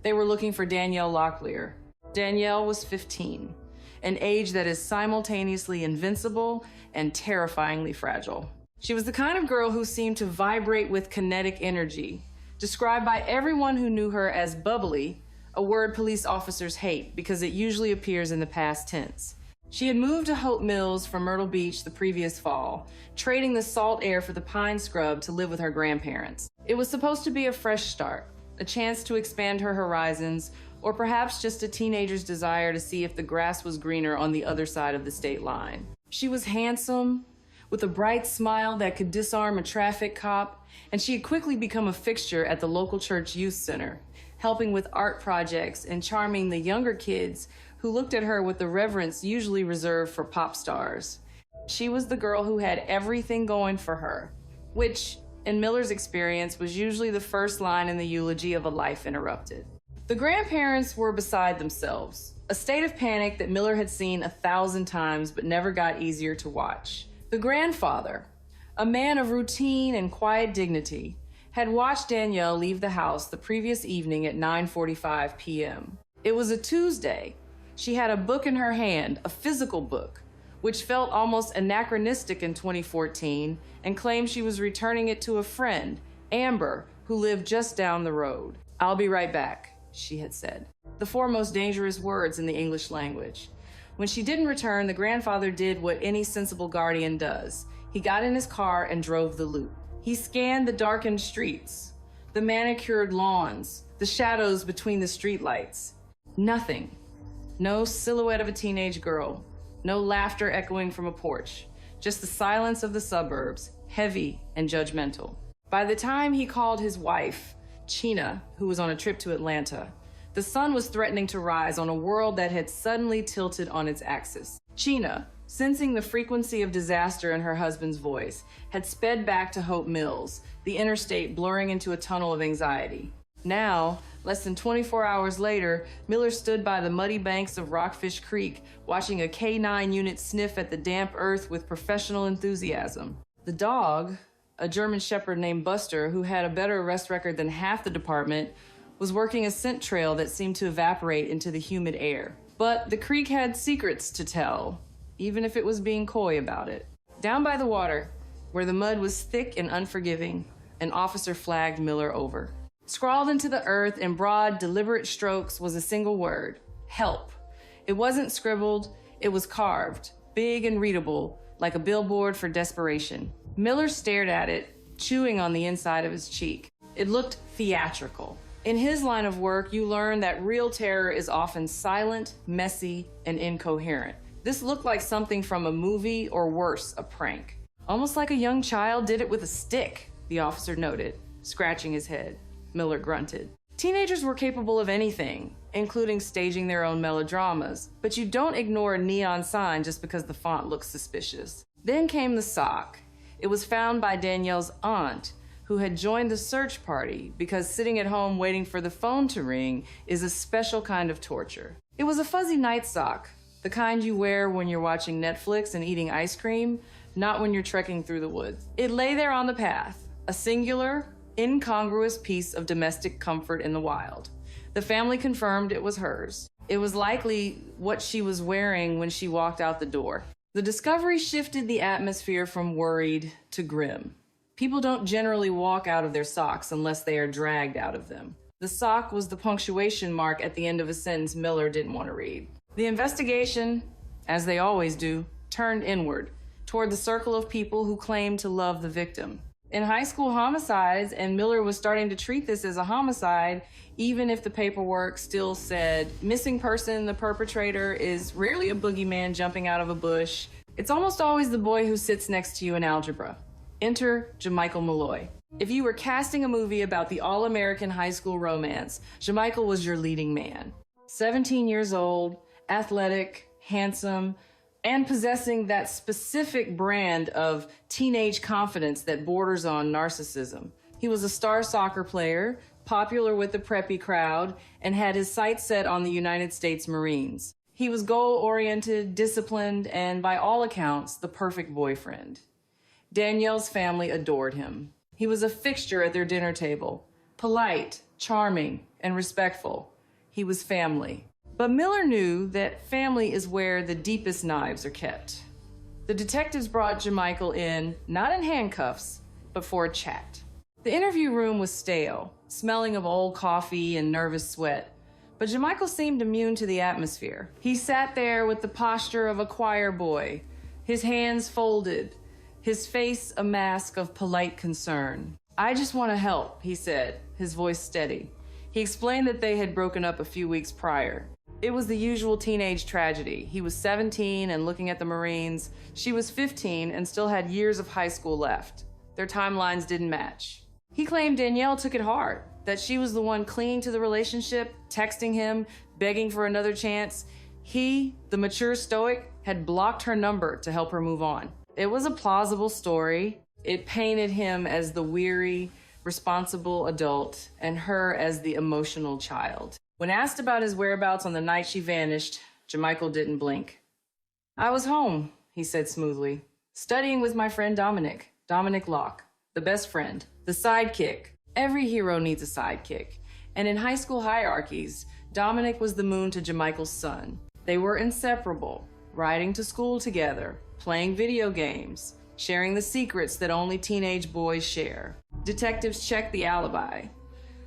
They were looking for Danielle Locklear. Danielle was 15, an age that is simultaneously invincible and terrifyingly fragile. She was the kind of girl who seemed to vibrate with kinetic energy, described by everyone who knew her as bubbly, a word police officers hate because it usually appears in the past tense. She had moved to Hope Mills from Myrtle Beach the previous fall, trading the salt air for the pine scrub to live with her grandparents. It was supposed to be a fresh start, a chance to expand her horizons, or perhaps just a teenager's desire to see if the grass was greener on the other side of the state line. She was handsome, with a bright smile that could disarm a traffic cop, and she had quickly become a fixture at the local church youth center, helping with art projects and charming the younger kids who looked at her with the reverence usually reserved for pop stars. She was the girl who had everything going for her, which, in Miller's experience, was usually the first line in the eulogy of a life interrupted. The grandparents were beside themselves, a state of panic that Miller had seen 1,000 times but never got easier to watch. The grandfather, a man of routine and quiet dignity, had watched Danielle leave the house the previous evening at 9:45 p.m. It was a Tuesday. She had a book in her hand, a physical book, which felt almost anachronistic in 2014, and claimed she was returning it to a friend, Amber, who lived just down the road. "I'll be right back," she had said, the four most dangerous words in the English language. When she didn't return, the grandfather did what any sensible guardian does. He got in his car and drove the loop. He scanned the darkened streets, the manicured lawns, the shadows between the streetlights. Nothing. No silhouette of a teenage girl. No laughter echoing from a porch. Just the silence of the suburbs, heavy and judgmental. By the time he called his wife, China, who was on a trip to Atlanta, the sun was threatening to rise on a world that had suddenly tilted on its axis. China, sensing the frequency of disaster in her husband's voice, had sped back to Hope Mills, the interstate blurring into a tunnel of anxiety. Now, less than 24 hours later, Miller stood by the muddy banks of Rockfish Creek, watching a K-9 unit sniff at the damp earth with professional enthusiasm. The dog, a German shepherd named Buster, who had a better arrest record than half the department, was working a scent trail that seemed to evaporate into the humid air. But the creek had secrets to tell, even if it was being coy about it. Down by the water, where the mud was thick and unforgiving, an officer flagged Miller over. Scrawled into the earth in broad, deliberate strokes was a single word: help. It wasn't scribbled, it was carved, big and readable, like a billboard for desperation. Miller stared at it, chewing on the inside of his cheek. It looked theatrical. In his line of work, you learn that real terror is often silent, messy, and incoherent. This looked like something from a movie, or worse, a prank. Almost like a young child did it with a stick, the officer noted, scratching his head. Miller grunted. Teenagers were capable of anything, including staging their own melodramas, but you don't ignore a neon sign just because the font looks suspicious. Then came the sock. It was found by Danielle's aunt, who had joined the search party because sitting at home waiting for the phone to ring is a special kind of torture. It was a fuzzy night sock, the kind you wear when you're watching Netflix and eating ice cream, not when you're trekking through the woods. It lay there on the path, a singular, incongruous piece of domestic comfort in the wild. The family confirmed it was hers. It was likely what she was wearing when she walked out the door. The discovery shifted the atmosphere from worried to grim. People don't generally walk out of their socks unless they are dragged out of them. The sock was the punctuation mark at the end of a sentence Miller didn't want to read. The investigation, as they always do, turned inward, toward the circle of people who claimed to love the victim. In high school homicides, and Miller was starting to treat this as a homicide, even if the paperwork still said missing person, the perpetrator is rarely a boogeyman jumping out of a bush. It's almost always the boy who sits next to you in algebra. Enter Jamichael Malloy. If you were casting a movie about the all-American high school romance, Jamichael was your leading man. 17 years old, athletic, handsome, and possessing that specific brand of teenage confidence that borders on narcissism. He was a star soccer player, popular with the preppy crowd, and had his sights set on the United States Marines. He was goal-oriented, disciplined, and by all accounts, the perfect boyfriend. Danielle's family adored him. He was a fixture at their dinner table, polite, charming, and respectful. He was family. But Miller knew that family is where the deepest knives are kept. The detectives brought Jamichael in, not in handcuffs, but for a chat. The interview room was stale, smelling of old coffee and nervous sweat, but Jamichael seemed immune to the atmosphere. He sat there with the posture of a choir boy, his hands folded, his face a mask of polite concern. "I just want to help," he said, his voice steady. He explained that they had broken up a few weeks prior. It was the usual teenage tragedy. He was 17 and looking at the Marines. She was 15 and still had years of high school left. Their timelines didn't match. He claimed Danielle took it hard, that she was the one clinging to the relationship, texting him, begging for another chance. He, the mature stoic, had blocked her number to help her move on. It was a plausible story. It painted him as the weary, responsible adult and her as the emotional child. When asked about his whereabouts on the night she vanished, Jamichael didn't blink. "I was home," he said smoothly, "studying with my friend Dominic Locke, the best friend, the sidekick. Every hero needs a sidekick. And in high school hierarchies, Dominic was the moon to Jamichael's sun. They were inseparable, riding to school together, playing video games, sharing the secrets that only teenage boys share." Detectives checked the alibi.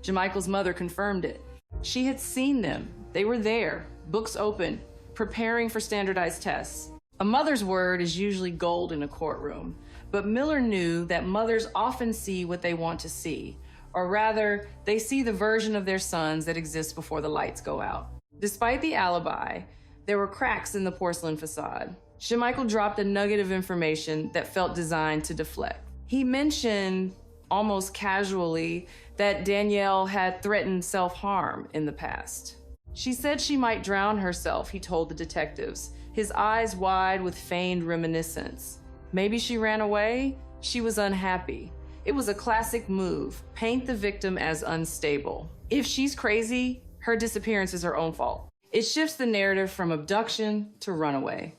Jamichael's mother confirmed it. She had seen them. They were there, books open, preparing for standardized tests. A mother's word is usually gold in a courtroom, But Miller knew that mothers often see what they want to see, or rather, they see the version of their sons that exists before the lights go out. Despite the alibi, there were cracks in the porcelain facade. Jermichael dropped a nugget of information that felt designed to deflect. He mentioned, almost casually, that Danielle had threatened self-harm in the past. She said she might drown herself, he told the detectives, his eyes wide with feigned reminiscence. Maybe she ran away? She was unhappy. It was a classic move, paint the victim as unstable. If she's crazy, her disappearance is her own fault. It shifts the narrative from abduction to runaway.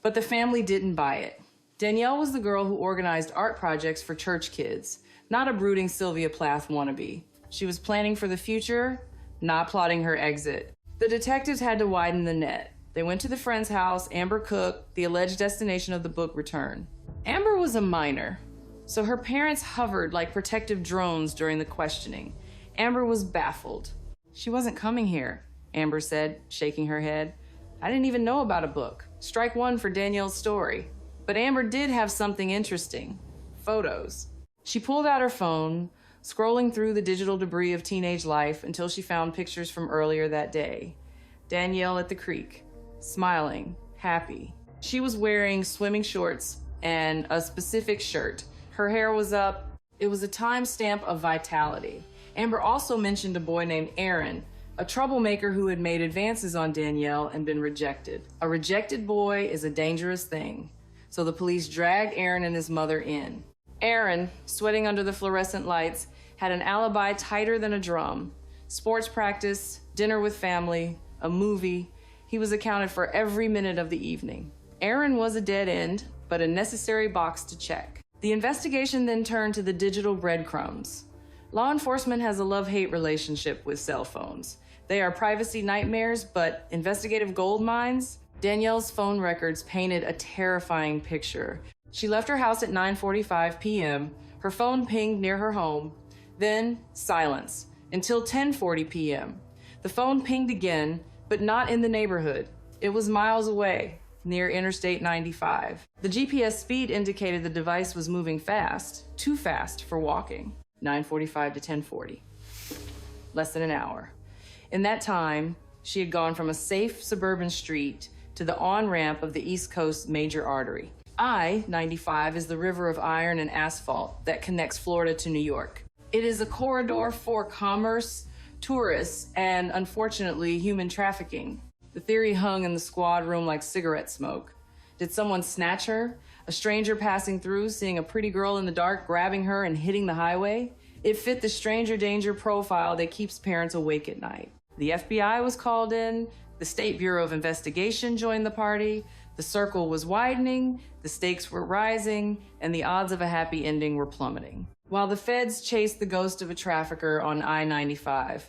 But the family didn't buy it. Danielle was the girl who organized art projects for church kids, not a brooding Sylvia Plath wannabe. She was planning for the future, not plotting her exit. The detectives had to widen the net. They went to the friend's house, Amber Cook, the alleged destination of the book return. Amber was a minor, so her parents hovered like protective drones during the questioning. Amber was baffled. She wasn't coming here, Amber said, shaking her head. I didn't even know about a book. Strike one for Danielle's story. But Amber did have something interesting. Photos. She pulled out her phone, scrolling through the digital debris of teenage life until she found pictures from earlier that day. Danielle at the creek, smiling, happy. She was wearing swimming shorts and a specific shirt. Her hair was up. It was a timestamp of vitality. Amber also mentioned a boy named Aron, a troublemaker who had made advances on Danielle and been rejected. A rejected boy is a dangerous thing. So the police dragged Aron and his mother in. Aron, sweating under the fluorescent lights, had an alibi tighter than a drum. Sports practice, dinner with family, a movie. He was accounted for every minute of the evening. Aron was a dead end, but a necessary box to check. The investigation then turned to the digital breadcrumbs. Law enforcement has a love-hate relationship with cell phones. They are privacy nightmares, but investigative gold mines? Danielle's phone records painted a terrifying picture. She left her house at 9:45 p.m. Her phone pinged near her home. Then silence until 10:40 p.m. The phone pinged again, but not in the neighborhood. It was miles away, near Interstate 95. The GPS speed indicated the device was moving fast, too fast for walking. 9:45 to 10:40. Less than an hour. In that time, she had gone from a safe suburban street to the on-ramp of the East Coast major artery. I-95 is the river of iron and asphalt that connects Florida to New York. It is a corridor for commerce, tourists, and unfortunately, human trafficking. The theory hung in the squad room like cigarette smoke. Did someone snatch her? A stranger passing through, seeing a pretty girl in the dark, grabbing her and hitting the highway? It fit the stranger danger profile that keeps parents awake at night. The FBI was called in, the State Bureau of Investigation joined the party, the circle was widening, the stakes were rising, and the odds of a happy ending were plummeting. While the feds chased the ghost of a trafficker on I-95,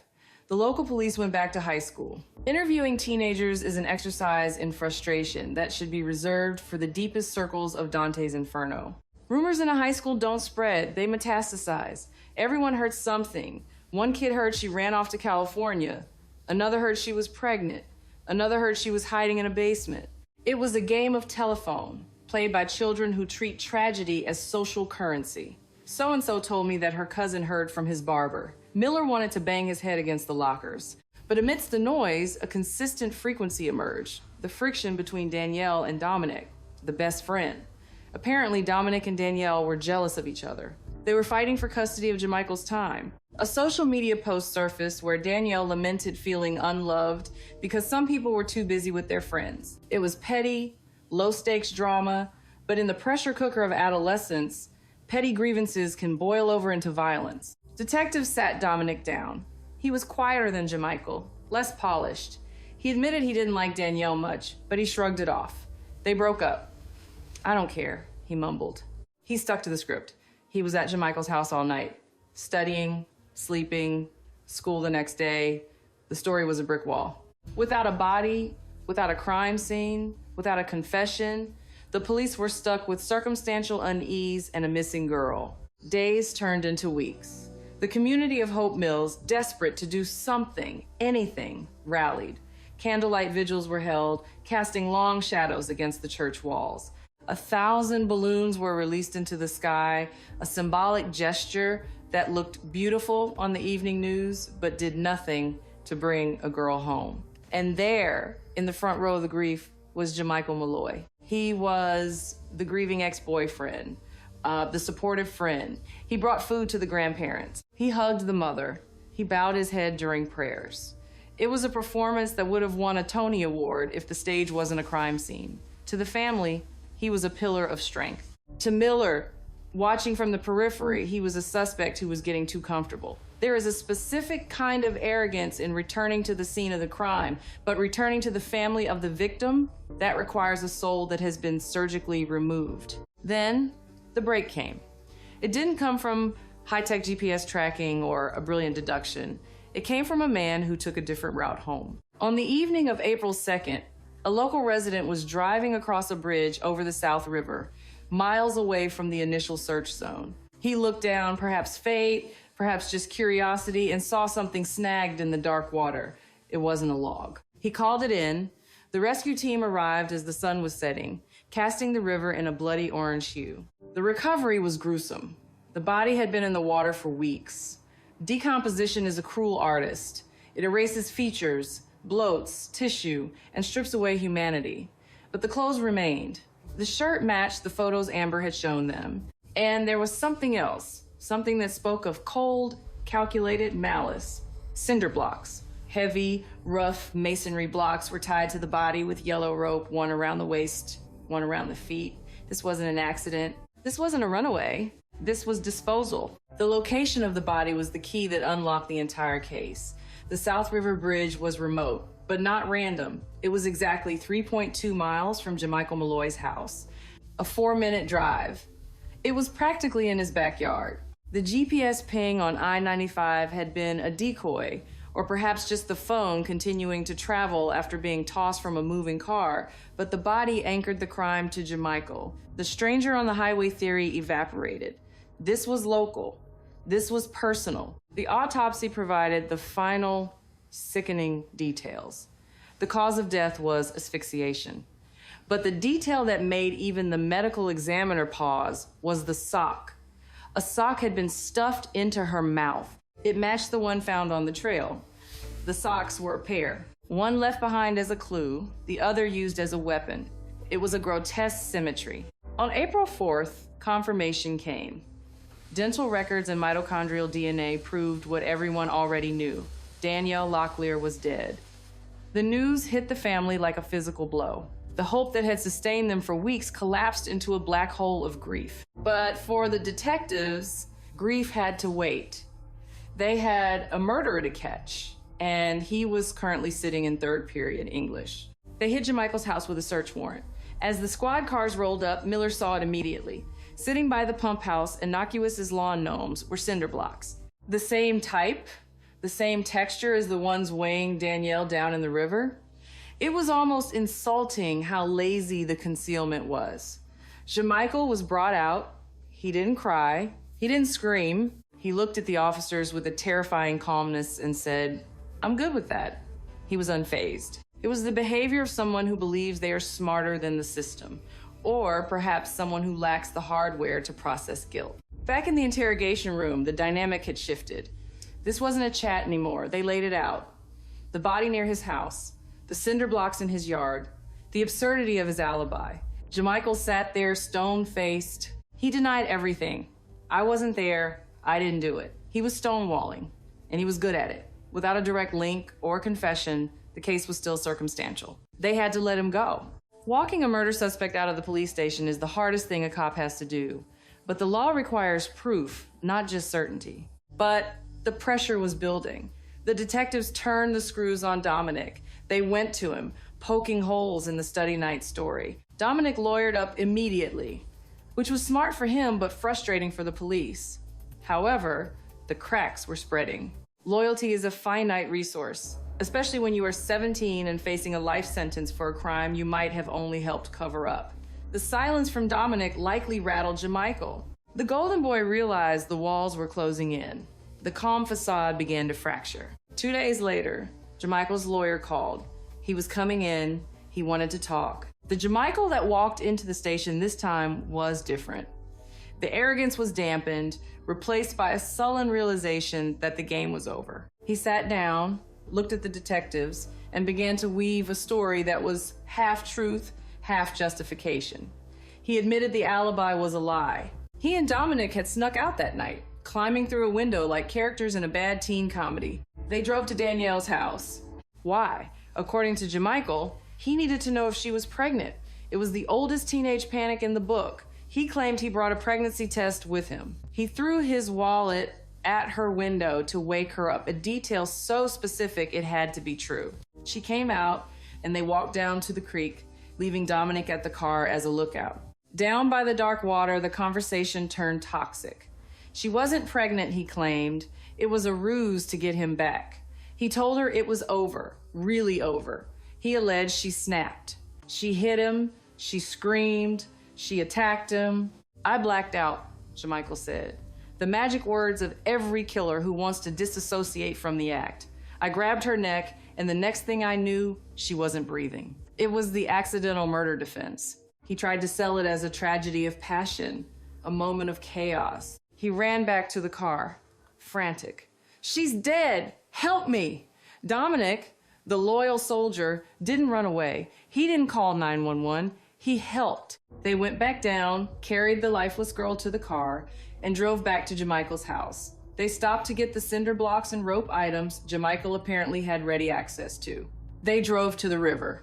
the local police went back to high school. Interviewing teenagers is an exercise in frustration that should be reserved for the deepest circles of Dante's Inferno. Rumors in a high school don't spread, they metastasize. Everyone heard something. One kid heard she ran off to California. Another heard she was pregnant. Another heard she was hiding in a basement. It was a game of telephone, played by children who treat tragedy as social currency. So-and-so told me that her cousin heard from his barber. Miller wanted to bang his head against the lockers. But amidst the noise, a consistent frequency emerged. The friction between Danielle and Dominic, the best friend. Apparently, Dominic and Danielle were jealous of each other. They were fighting for custody of Jermichael's time. A social media post surfaced where Danielle lamented feeling unloved because some people were too busy with their friends. It was petty, low-stakes drama, but in the pressure cooker of adolescence, petty grievances can boil over into violence. Detectives sat Dominic down. He was quieter than Jermichael, less polished. He admitted he didn't like Danielle much, but he shrugged it off. They broke up. I don't care, he mumbled. He stuck to the script. He was at Jermichael's house all night, studying, sleeping, school the next day. The story was a brick wall. Without a body, without a crime scene, without a confession, the police were stuck with circumstantial unease and a missing girl. Days turned into weeks. The community of Hope Mills, desperate to do something, anything, rallied. Candlelight vigils were held, casting long shadows against the church walls. 1,000 balloons were released into the sky, a symbolic gesture that looked beautiful on the evening news, but did nothing to bring a girl home. And there, in the front row of the grief, was Jamichael Malloy. He was the grieving ex-boyfriend, the supportive friend. He brought food to the grandparents. He hugged the mother. He bowed his head during prayers. It was a performance that would have won a Tony Award if the stage wasn't a crime scene. To the family, he was a pillar of strength. To Miller, watching from the periphery, he was a suspect who was getting too comfortable. There is a specific kind of arrogance in returning to the scene of the crime, but returning to the family of the victim, that requires a soul that has been surgically removed. Then, the break came. It didn't come from high-tech GPS tracking or a brilliant deduction. It came from a man who took a different route home. On the evening of April 2nd, a local resident was driving across a bridge over the South River, miles away from the initial search zone. He looked down, perhaps fate, perhaps just curiosity, and saw something snagged in the dark water. It wasn't a log. He called it in. The rescue team arrived as the sun was setting, casting the river in a bloody orange hue. The recovery was gruesome. The body had been in the water for weeks. Decomposition is a cruel artist. It erases features, bloats, tissue, and strips away humanity. But the clothes remained. The shirt matched the photos Amber had shown them. And there was something else, something that spoke of cold, calculated malice. Cinder blocks. Heavy, rough masonry blocks were tied to the body with yellow rope, one around the waist, one around the feet. This wasn't an accident. This wasn't a runaway. This was disposal. The location of the body was the key that unlocked the entire case. The South River Bridge was remote, but not random. It was exactly 3.2 miles from Jamichael Malloy's house. A 4-minute drive. It was practically in his backyard. The GPS ping on I-95 had been a decoy, or perhaps just the phone continuing to travel after being tossed from a moving car, but the body anchored the crime to Jamichael. The stranger on the highway theory evaporated. This was local. This was personal. The autopsy provided the final, sickening details. The cause of death was asphyxiation. But the detail that made even the medical examiner pause was the sock. A sock had been stuffed into her mouth. It matched the one found on the trail. The socks were a pair. One left behind as a clue, the other used as a weapon. It was a grotesque symmetry. On April 4th, confirmation came. Dental records and mitochondrial DNA proved what everyone already knew. Danielle Locklear was dead. The news hit the family like a physical blow. The hope that had sustained them for weeks collapsed into a black hole of grief. But for the detectives, grief had to wait. They had a murderer to catch, and he was currently sitting in third period English. They hit Jamichael's house with a search warrant. As the squad cars rolled up, Miller saw it immediately. Sitting by the pump house, innocuous as lawn gnomes, were cinder blocks. The same type, the same texture as the ones weighing Danielle down in the river. It was almost insulting how lazy the concealment was. Jamichael was brought out. He didn't cry. He didn't scream. He looked at the officers with a terrifying calmness and said, "I'm good with that." He was unfazed. It was the behavior of someone who believes they are smarter than the system, or perhaps someone who lacks the hardware to process guilt. Back in the interrogation room, the dynamic had shifted. This wasn't a chat anymore. They laid it out. The body near his house, the cinder blocks in his yard, the absurdity of his alibi. Jamichael sat there stone-faced. He denied everything. I wasn't there. I didn't do it. He was stonewalling, and he was good at it. Without a direct link or confession, the case was still circumstantial. They had to let him go. Walking a murder suspect out of the police station is the hardest thing a cop has to do. But the law requires proof, not just certainty. But the pressure was building. The detectives turned the screws on Dominic. They went to him, poking holes in the study night story. Dominic lawyered up immediately, which was smart for him, but frustrating for the police. However, the cracks were spreading. Loyalty is a finite resource, especially when you are 17 and facing a life sentence for a crime you might have only helped cover up. The silence from Dominic likely rattled Jamichael. The Golden Boy realized the walls were closing in. The calm facade began to fracture. 2 days later, Jamichael's lawyer called. He was coming in. He wanted to talk. The Jamichael that walked into the station this time was different. The arrogance was dampened, replaced by a sullen realization that the game was over. He sat down, looked at the detectives, and began to weave a story that was half truth, half justification. He admitted the alibi was a lie. He and Dominic had snuck out that night, climbing through a window like characters in a bad teen comedy. They drove to Danielle's house. Why? According to Jamichael, he needed to know if she was pregnant. It was the oldest teenage panic in the book. He claimed he brought a pregnancy test with him. He threw his wallet at her window to wake her up, a detail so specific it had to be true. She came out and they walked down to the creek, leaving Dominic at the car as a lookout. Down by the dark water, the conversation turned toxic. She wasn't pregnant, he claimed. It was a ruse to get him back. He told her it was over, really over. He alleged she snapped. She hit him, she screamed, she attacked him. I blacked out, Jamichael said. The magic words of every killer who wants to disassociate from the act. I grabbed her neck, and the next thing I knew, she wasn't breathing. It was the accidental murder defense. He tried to sell it as a tragedy of passion, a moment of chaos. He ran back to the car, frantic. She's dead! Help me! Dominic, the loyal soldier, didn't run away. He didn't call 911. He helped. They went back down, carried the lifeless girl to the car, and drove back to Jamichael's house. They stopped to get the cinder blocks and rope items Jamichael apparently had ready access to. They drove to the river.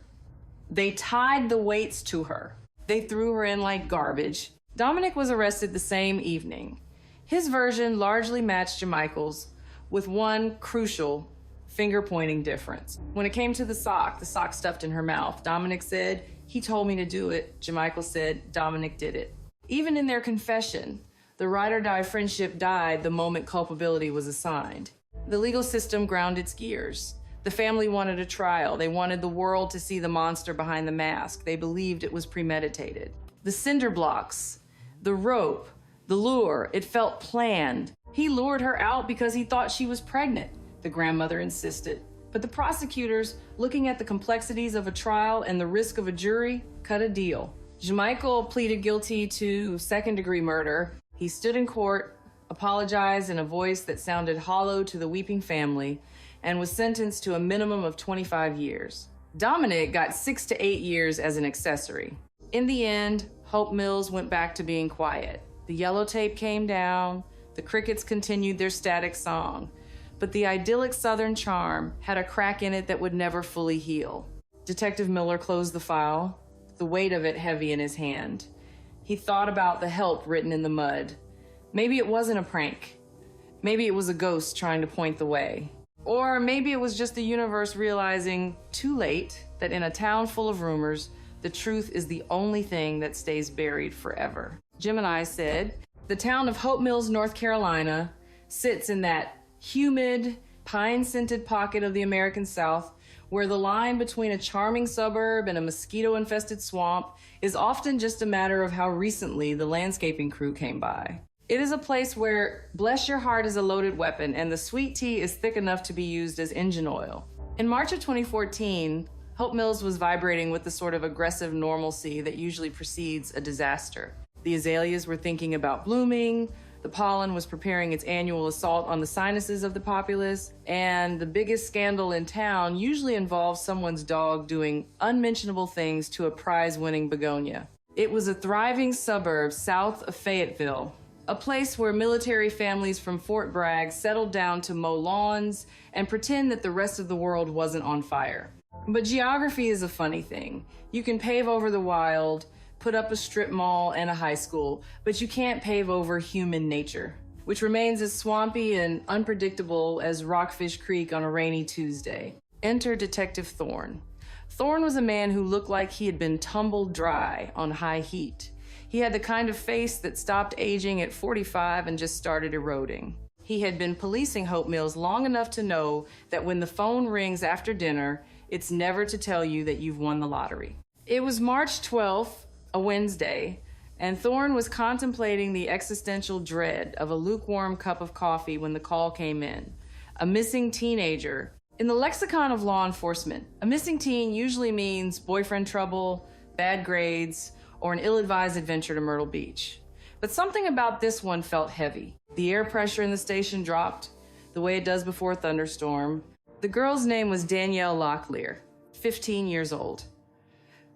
They tied the weights to her. They threw her in like garbage. Dominic was arrested the same evening. His version largely matched Jamichael's, with one crucial finger-pointing difference. When it came to the sock stuffed in her mouth, Dominic said, "He told me to do it." Jamichael said, "Dominic did it." Even in their confession, the ride-or-die friendship died the moment culpability was assigned. The legal system ground its gears. The family wanted a trial. They wanted the world to see the monster behind the mask. They believed it was premeditated. The cinder blocks, the rope, the lure, it felt planned. He lured her out because he thought she was pregnant, the grandmother insisted. But the prosecutors, looking at the complexities of a trial and the risk of a jury, cut a deal. Jamichael pleaded guilty to second-degree murder. He stood in court, apologized in a voice that sounded hollow to the weeping family, and was sentenced to a minimum of 25 years. Dominic got 6 to 8 years as an accessory. In the end, Hope Mills went back to being quiet. The yellow tape came down, the crickets continued their static song, but the idyllic Southern charm had a crack in it that would never fully heal. Detective Miller closed the file, the weight of it heavy in his hand. He thought about the help written in the mud. Maybe it wasn't a prank. Maybe it was a ghost trying to point the way. Or maybe it was just the universe realizing, too late, that in a town full of rumors, the truth is the only thing that stays buried forever. Gemini said, "The town of Hope Mills, North Carolina, sits in that humid, pine-scented pocket of the American South where the line between a charming suburb and a mosquito-infested swamp is often just a matter of how recently the landscaping crew came by. It is a place where bless your heart is a loaded weapon and the sweet tea is thick enough to be used as engine oil." In March of 2014, Hope Mills was vibrating with the sort of aggressive normalcy that usually precedes a disaster. The azaleas were thinking about blooming, the pollen was preparing its annual assault on the sinuses of the populace, and the biggest scandal in town usually involves someone's dog doing unmentionable things to a prize-winning begonia. It was a thriving suburb south of Fayetteville, a place where military families from Fort Bragg settled down to mow lawns and pretend that the rest of the world wasn't on fire. But geography is a funny thing. You can pave over the wild, put up a strip mall and a high school, but you can't pave over human nature, which remains as swampy and unpredictable as Rockfish Creek on a rainy Tuesday. Enter Detective Thorne. Thorne was a man who looked like he had been tumbled dry on high heat. He had the kind of face that stopped aging at 45 and just started eroding. He had been policing Hope Mills long enough to know that when the phone rings after dinner, it's never to tell you that you've won the lottery. It was March 12th, a Wednesday, and Thorne was contemplating the existential dread of a lukewarm cup of coffee when the call came in. A missing teenager. In the lexicon of law enforcement, a missing teen usually means boyfriend trouble, bad grades, or an ill-advised adventure to Myrtle Beach. But something about this one felt heavy. The air pressure in the station dropped, the way it does before a thunderstorm. The girl's name was Danielle Locklear, 15 years old.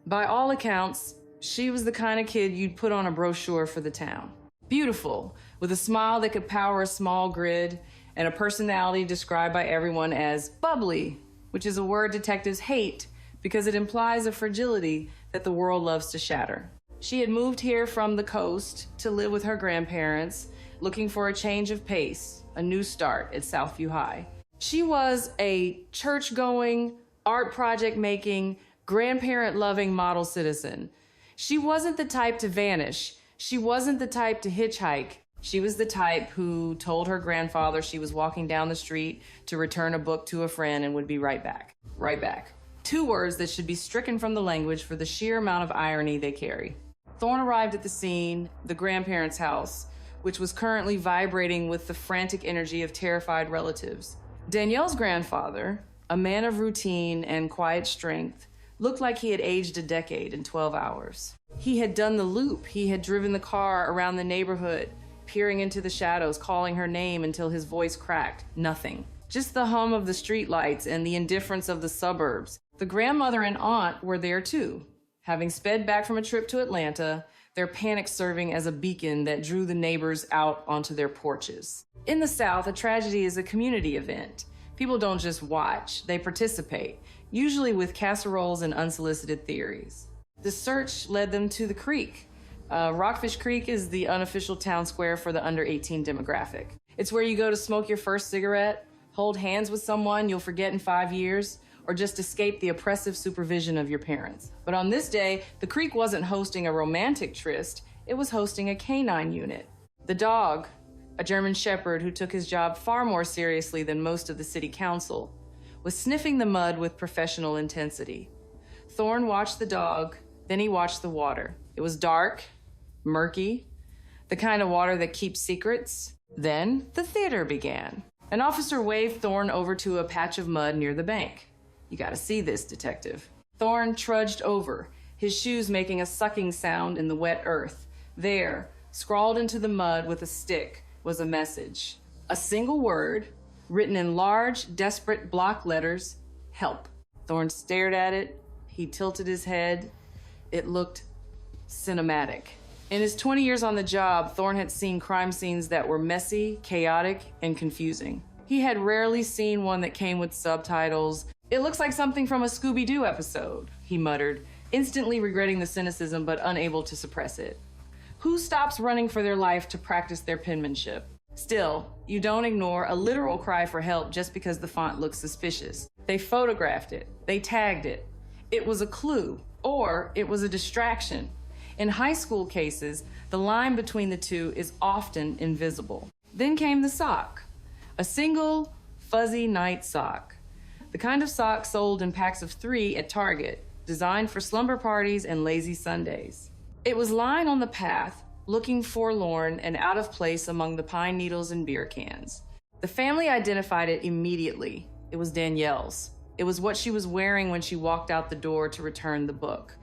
By all accounts, she was the kind of kid you'd put on a brochure for the town. Beautiful, with a smile that could power a small grid, and a personality described by everyone as bubbly, which is a word detectives hate because it implies a fragility that the world loves to shatter. She had moved here from the coast to live with her grandparents, looking for a change of pace, a new start at Southview High. She was a church-going, art project-making, grandparent-loving model citizen. She wasn't the type to vanish. She wasn't the type to hitchhike. She was the type who told her grandfather she was walking down the street to return a book to a friend and would be right back. Right back. 2 words that should be stricken from the language for the sheer amount of irony they carry. Thorne arrived at the scene, the grandparents' house, which was currently vibrating with the frantic energy of terrified relatives. Danielle's grandfather, a man of routine and quiet strength, looked like he had aged a decade in 12 hours. He had done the loop. He had driven the car around the neighborhood, peering into the shadows, calling her name until his voice cracked. Nothing. Just the hum of the streetlights and the indifference of the suburbs. The grandmother and aunt were there too, having sped back from a trip to Atlanta, their panic serving as a beacon that drew the neighbors out onto their porches. In the South, a tragedy is a community event. People don't just watch, they participate, usually with casseroles and unsolicited theories. The search led them to the creek. Rockfish Creek is the unofficial town square for the under 18 demographic. It's where you go to smoke your first cigarette, hold hands with someone you'll forget in 5 years, or just escape the oppressive supervision of your parents. But on this day, the creek wasn't hosting a romantic tryst, it was hosting a canine unit. The dog, a German shepherd who took his job far more seriously than most of the city council, was sniffing the mud with professional intensity. Thorne watched the dog, then he watched the water. It was dark, murky, the kind of water that keeps secrets. Then the theater began. An officer waved Thorne over to a patch of mud near the bank. You gotta see this, detective. Thorne trudged over, his shoes making a sucking sound in the wet earth. There, scrawled into the mud with a stick, was a message. A single word, written in large, desperate block letters, help. Thorne stared at it. He tilted his head. It looked cinematic. In his 20 years on the job, Thorne had seen crime scenes that were messy, chaotic, and confusing. He had rarely seen one that came with subtitles. It looks like something from a Scooby-Doo episode, he muttered, instantly regretting the cynicism but unable to suppress it. Who stops running for their life to practice their penmanship? Still, you don't ignore a literal cry for help just because the font looks suspicious. They photographed it. They tagged it. It was a clue, or it was a distraction. In high school cases, the line between the two is often invisible. Then came the sock. A single, fuzzy night sock. The kind of sock sold in packs of 3 at Target, designed for slumber parties and lazy Sundays. It was lying on the path, looking forlorn and out of place among the pine needles and beer cans. The family identified it immediately. It was Danielle's. It was what she was wearing when she walked out the door to return the book.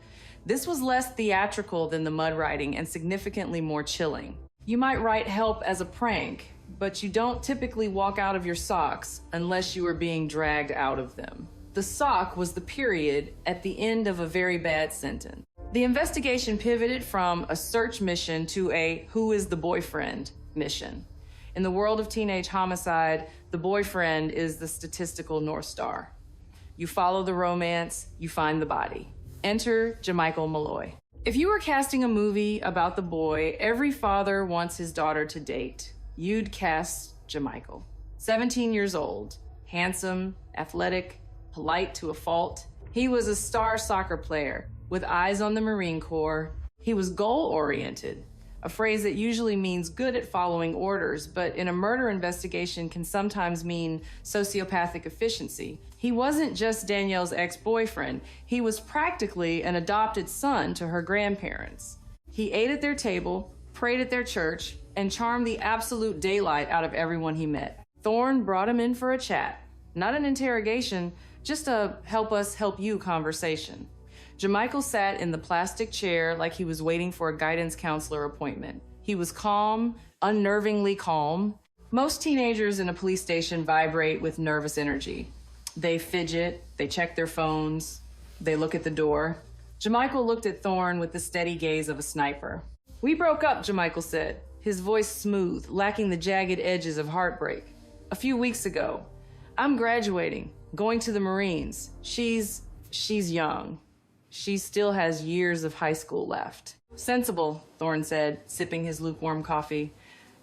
This was less theatrical than the mud writing and significantly more chilling. You might write help as a prank, but you don't typically walk out of your socks unless you are being dragged out of them. The sock was the period at the end of a very bad sentence. The investigation pivoted from a search mission to a who is the boyfriend mission. In the world of teenage homicide, the boyfriend is the statistical North Star. You follow the romance, you find the body. Enter Jamichael Malloy. If you were casting a movie about the boy every father wants his daughter to date, you'd cast Jamichael. 17 years old, handsome, athletic, polite to a fault. He was a star soccer player with eyes on the Marine Corps. He was goal-oriented, a phrase that usually means good at following orders, but in a murder investigation can sometimes mean sociopathic efficiency. He wasn't just Danielle's ex-boyfriend. He was practically an adopted son to her grandparents. He ate at their table, prayed at their church, and charmed the absolute daylight out of everyone he met. Thorne brought him in for a chat. Not an interrogation, just a help us help you conversation. Jermichael sat in the plastic chair like he was waiting for a guidance counselor appointment. He was calm, unnervingly calm. Most teenagers in a police station vibrate with nervous energy. They fidget, they check their phones, they look at the door. Jermichael looked at Thorne with the steady gaze of a sniper. "We broke up," Jermichael said, his voice smooth, lacking the jagged edges of heartbreak. "A few weeks ago. I'm graduating, going to the Marines. She's young. She still has years of high school left." "Sensible," Thorne said, sipping his lukewarm coffee.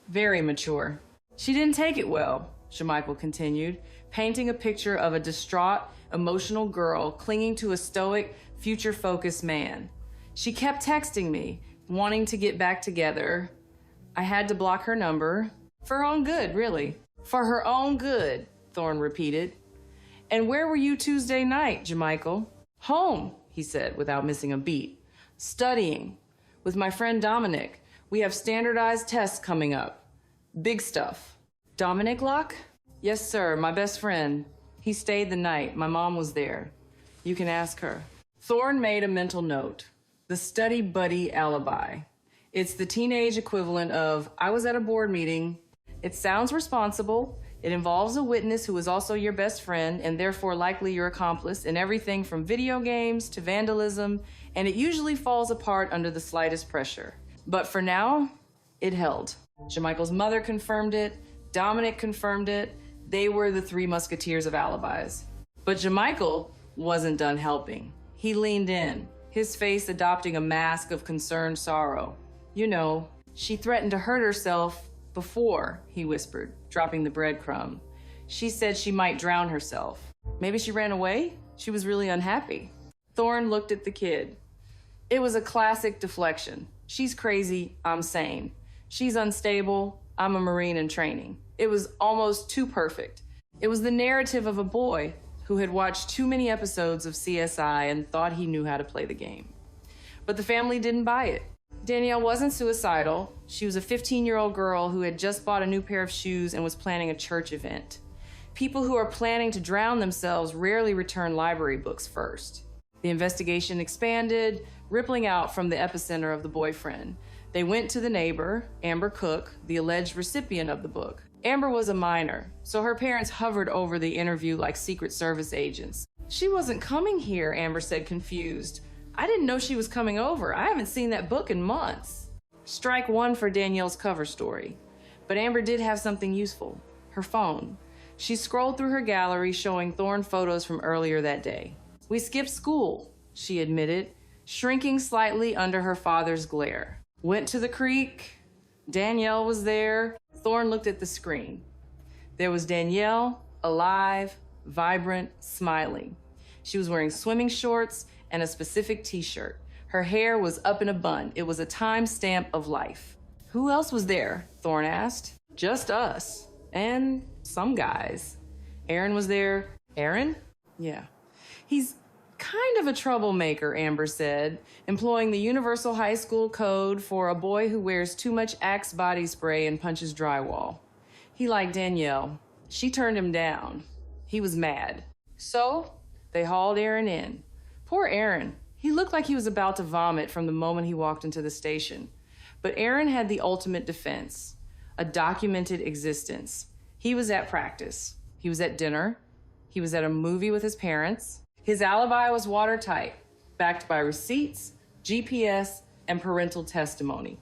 "Very mature." "She didn't take it well," Jermichael continued, painting a picture of a distraught, emotional girl clinging to a stoic, future-focused man. "She kept texting me, wanting to get back together. I had to block her number. For her own good, really." "For her own good," Thorne repeated. "And where were you Tuesday night, Jermichael?" "Home," he said without missing a beat. "Studying. With my friend Dominic. We have standardized tests coming up. Big stuff." "Dominic Locke?" "Yes, sir, my best friend. He stayed the night. My mom was there. You can ask her." Thorne made a mental note. The study buddy alibi. It's the teenage equivalent of, "I was at a board meeting." It sounds responsible. It involves a witness who is also your best friend and therefore likely your accomplice in everything from video games to vandalism, and it usually falls apart under the slightest pressure. But for now, it held. Jermichael's mother confirmed it. Dominic confirmed it. They were the three musketeers of alibis. But Jermichael wasn't done helping. He leaned in, his face adopting a mask of concerned sorrow. "You know, she threatened to hurt herself before," he whispered, dropping the breadcrumb. "She said she might drown herself. Maybe she ran away? She was really unhappy." Thorne looked at the kid. It was a classic deflection. She's crazy, I'm sane. She's unstable, I'm a Marine in training. It was almost too perfect. It was the narrative of a boy who had watched too many episodes of CSI and thought he knew how to play the game. But the family didn't buy it. Danielle wasn't suicidal. She was a 15-year-old girl who had just bought a new pair of shoes and was planning a church event. People who are planning to drown themselves rarely return library books first. The investigation expanded, rippling out from the epicenter of the boyfriend. They went to the neighbor, Amber Cook, the alleged recipient of the book. Amber was a minor, so her parents hovered over the interview like Secret Service agents. "She wasn't coming here," Amber said, confused. "I didn't know she was coming over. I haven't seen that book in months." Strike one for Danielle's cover story. But Amber did have something useful, her phone. She scrolled through her gallery showing Thorne photos from earlier that day. "We skipped school," she admitted, shrinking slightly under her father's glare. "Went to the creek. Danielle was there." Thorne looked at the screen. There was Danielle, alive, vibrant, smiling. She was wearing swimming shorts and a specific t-shirt. Her hair was up in a bun. It was a time stamp of life. "Who else was there?" Thorne asked. "Just us. And some guys." "Aron was there." "Aron?" "Yeah. He's kind of a troublemaker," Amber said, employing the universal high school code for a boy who wears too much Axe body spray and punches drywall. He liked Danielle. She turned him down. He was mad. So they hauled Aron in. Poor Aron. He looked like he was about to vomit from the moment he walked into the station. But Aron had the ultimate defense, a documented existence. He was at practice. He was at dinner. He was at a movie with his parents. His alibi was watertight, backed by receipts, GPS, and parental testimony.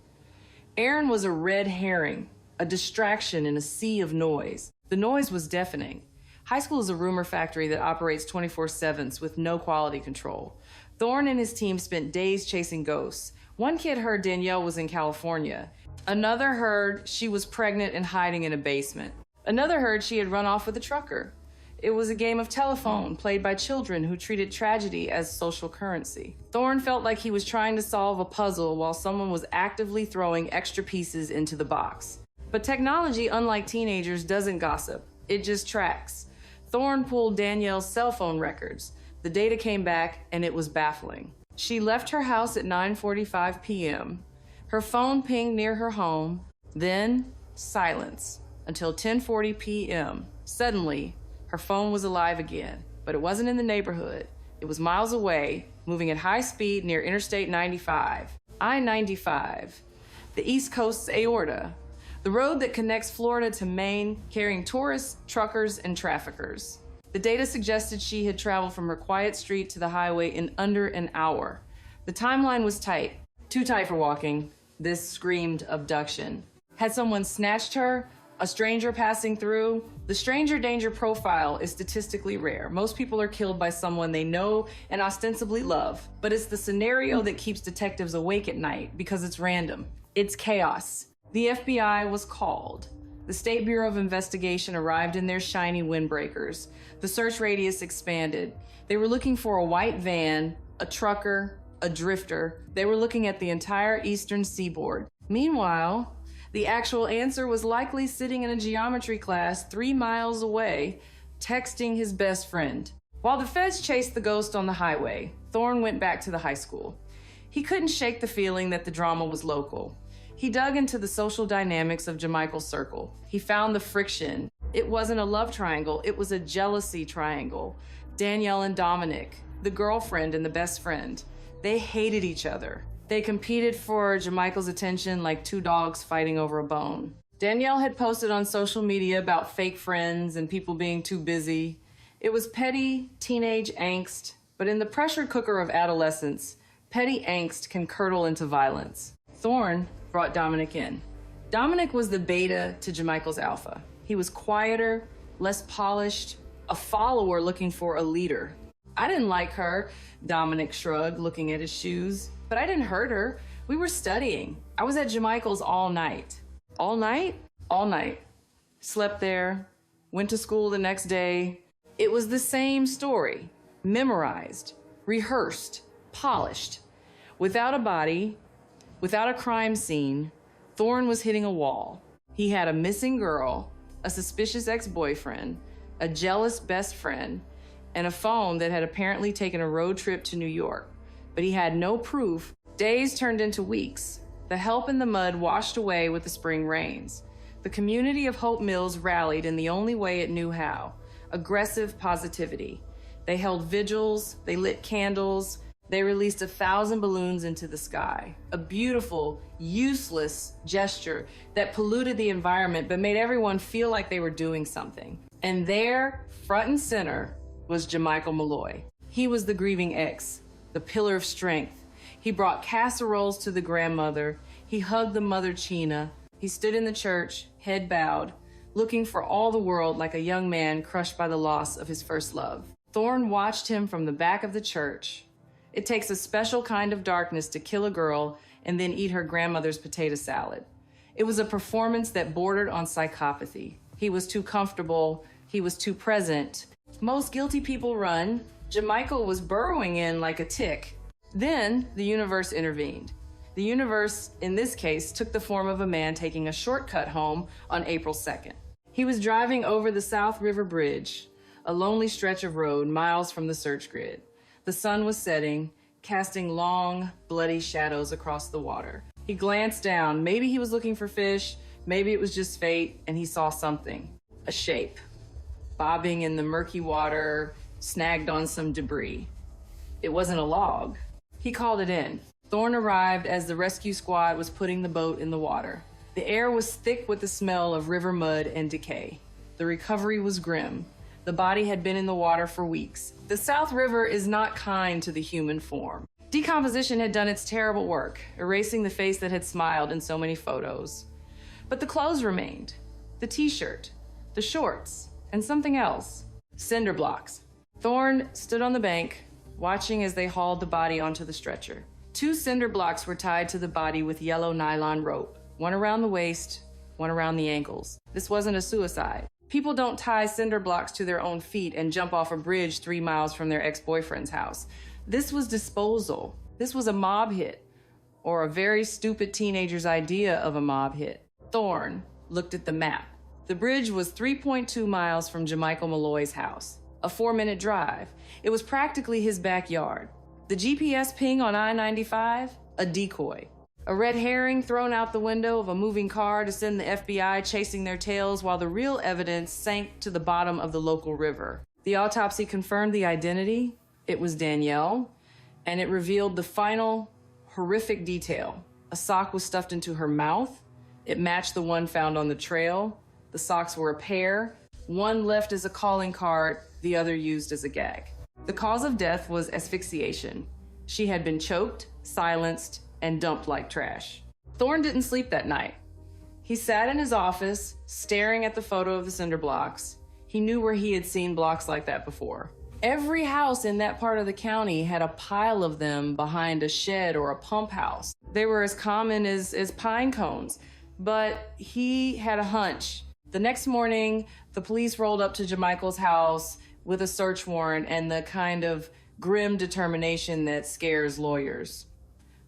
Aron was a red herring, a distraction in a sea of noise. The noise was deafening. High school is a rumor factory that operates 24/7 with no quality control. Thorne and his team spent days chasing ghosts. One kid heard Danielle was in California. Another heard she was pregnant and hiding in a basement. Another heard she had run off with a trucker. It was a game of telephone played by children who treated tragedy as social currency. Thorne felt like he was trying to solve a puzzle while someone was actively throwing extra pieces into the box. But technology, unlike teenagers, doesn't gossip. It just tracks. Thorne pulled Danielle's cell phone records. The data came back, and it was baffling. She left her house at 9:45 p.m. Her phone pinged near her home, then silence until 10:40 p.m. Suddenly, her phone was alive again, but it wasn't in the neighborhood. It was miles away, moving at high speed near Interstate 95. I-95, the East Coast's aorta, the road that connects Florida to Maine, carrying tourists, truckers, and traffickers. The data suggested she had traveled from her quiet street to the highway in under an hour. The timeline was tight, too tight for walking. This screamed abduction. Had someone snatched her? A stranger passing through? The stranger danger profile is statistically rare. Most people are killed by someone they know and ostensibly love, but it's the scenario that keeps detectives awake at night because it's random. It's chaos. The FBI was called. The State Bureau of Investigation arrived in their shiny windbreakers. The search radius expanded. They were looking for a white van, a trucker, a drifter. They were looking at the entire eastern seaboard. Meanwhile, the actual answer was likely sitting in a geometry class 3 miles away, texting his best friend. While the feds chased the ghost on the highway, Thorne went back to the high school. He couldn't shake the feeling that the drama was local. He dug into the social dynamics of Jamichael's circle. He found the friction. It wasn't a love triangle, it was a jealousy triangle. Danielle and Dominic, the girlfriend and the best friend, they hated each other. They competed for Jamichael's attention like two dogs fighting over a bone. Danielle had posted on social media about fake friends and people being too busy. It was petty teenage angst, but in the pressure cooker of adolescence, petty angst can curdle into violence. Thorne brought Dominic in. Dominic was the beta to Jamichael's alpha. He was quieter, less polished, a follower looking for a leader. I didn't like her, Dominic shrugged, looking at his shoes. But I didn't hurt her. We were studying. I was at Jamichael's all night. All night? All night. Slept there, went to school the next day. It was the same story. Memorized, rehearsed, polished. Without a body, without a crime scene, Thorne was hitting a wall. He had a missing girl, a suspicious ex-boyfriend, a jealous best friend, and a phone that had apparently taken a road trip to New York. But he had no proof. Days turned into weeks. The help in the mud washed away with the spring rains. The community of Hope Mills rallied in the only way it knew how, aggressive positivity. They held vigils, they lit candles, they released 1,000 balloons into the sky. A beautiful, useless gesture that polluted the environment but made everyone feel like they were doing something. And there, front and center, was Jamichael Malloy. He was the grieving ex, the pillar of strength. He brought casseroles to the grandmother. He hugged the mother China. He stood in the church, head bowed, looking for all the world like a young man crushed by the loss of his first love. Thorne watched him from the back of the church. It takes a special kind of darkness to kill a girl and then eat her grandmother's potato salad. It was a performance that bordered on psychopathy. He was too comfortable. He was too present. Most guilty people run. Jamichael was burrowing in like a tick. Then the universe intervened. The universe, in this case, took the form of a man taking a shortcut home on April 2nd. He was driving over the South River Bridge, a lonely stretch of road miles from the search grid. The sun was setting, casting long, bloody shadows across the water. He glanced down. Maybe he was looking for fish, maybe it was just fate, and he saw something. A shape, bobbing in the murky water, snagged on some debris. It wasn't a log. He called it in. Thorne arrived as the rescue squad was putting the boat in the water. The air was thick with the smell of river mud and decay. The recovery was grim. The body had been in the water for weeks. The South River is not kind to the human form. Decomposition had done its terrible work, erasing the face that had smiled in so many photos. But the clothes remained. The t-shirt, the shorts, and something else. Cinder blocks. Thorne stood on the bank, watching as they hauled the body onto the stretcher. 2 cinder blocks were tied to the body with yellow nylon rope, one around the waist, one around the ankles. This wasn't a suicide. People don't tie cinder blocks to their own feet and jump off a bridge 3 miles from their ex-boyfriend's house. This was disposal. This was a mob hit, or a very stupid teenager's idea of a mob hit. Thorne looked at the map. The bridge was 3.2 miles from Jamichael Malloy's house, a 4-minute drive. It was practically his backyard. The GPS ping on I-95, a decoy. A red herring thrown out the window of a moving car to send the FBI chasing their tails while the real evidence sank to the bottom of the local river. The autopsy confirmed the identity. It was Danielle, and it revealed the final horrific detail. A sock was stuffed into her mouth. It matched the one found on the trail. The socks were a pair, one left as a calling card, the other used as a gag. The cause of death was asphyxiation. She had been choked, silenced, and dumped like trash. Thorne didn't sleep that night. He sat in his office, staring at the photo of the cinder blocks. He knew where he had seen blocks like that before. Every house in that part of the county had a pile of them behind a shed or a pump house. They were as common as pine cones, but he had a hunch. The next morning, the police rolled up to Jamichael's house with a search warrant and the kind of grim determination that scares lawyers.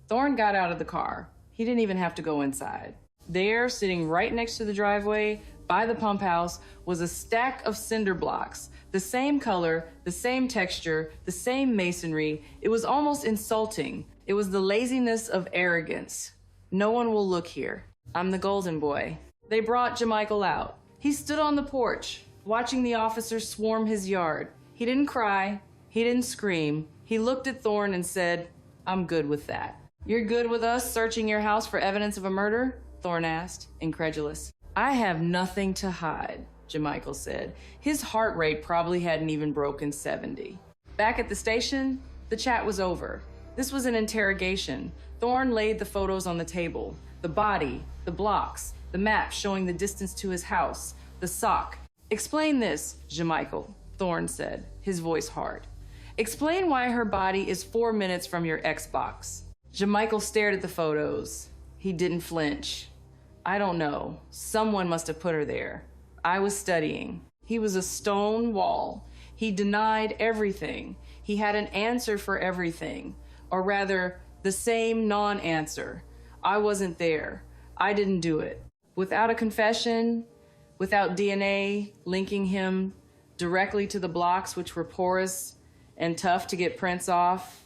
Thorne got out of the car. He didn't even have to go inside. There, sitting right next to the driveway, by the pump house, was a stack of cinder blocks. The same color, the same texture, the same masonry. It was almost insulting. It was the laziness of arrogance. No one will look here. I'm the golden boy. They brought Jamichael out. He stood on the porch, watching the officers swarm his yard. He didn't cry. He didn't scream. He looked at Thorne and said, "I'm good with that." "You're good with us searching your house for evidence of a murder?" Thorne asked, incredulous. "I have nothing to hide," Jamichael said. His heart rate probably hadn't even broken 70. Back at the station, the chat was over. This was an interrogation. Thorne laid the photos on the table. The body, the blocks, the map showing the distance to his house, the sock. "Explain this, Jamichael," Thorne said, his voice hard. "Explain why her body is 4 minutes from your Xbox." Jamichael stared at the photos. He didn't flinch. "I don't know. Someone must have put her there. I was studying." He was a stone wall. He denied everything. He had an answer for everything, or rather, the same non-answer. "I wasn't there. I didn't do it." Without a confession, without DNA linking him directly to the blocks, which were porous and tough to get prints off,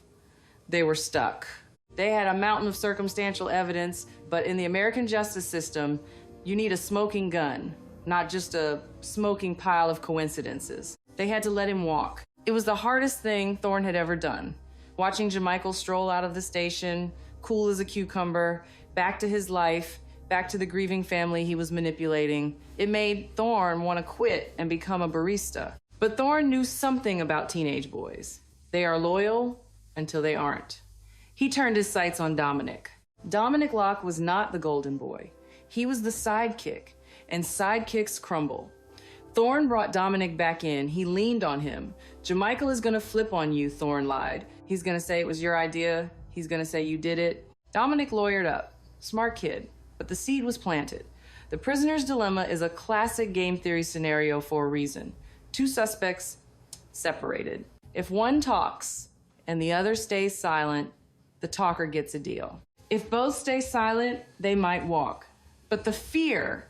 they were stuck. They had a mountain of circumstantial evidence, but in the American justice system, you need a smoking gun, not just a smoking pile of coincidences. They had to let him walk. It was the hardest thing Thorne had ever done. Watching Jamichael stroll out of the station, cool as a cucumber, back to his life, back to the grieving family he was manipulating, it made Thorne want to quit and become a barista. But Thorne knew something about teenage boys. They are loyal until they aren't. He turned his sights on Dominic. Dominic Locke was not the golden boy. He was the sidekick, and sidekicks crumble. Thorne brought Dominic back in. He leaned on him. "Jamichael is gonna flip on you," Thorne lied. "He's gonna say it was your idea. He's gonna say you did it." Dominic lawyered up. Smart kid, but the seed was planted. The prisoner's dilemma is a classic game theory scenario for a reason. Two suspects separated. If one talks and the other stays silent, the talker gets a deal. If both stay silent, they might walk. But the fear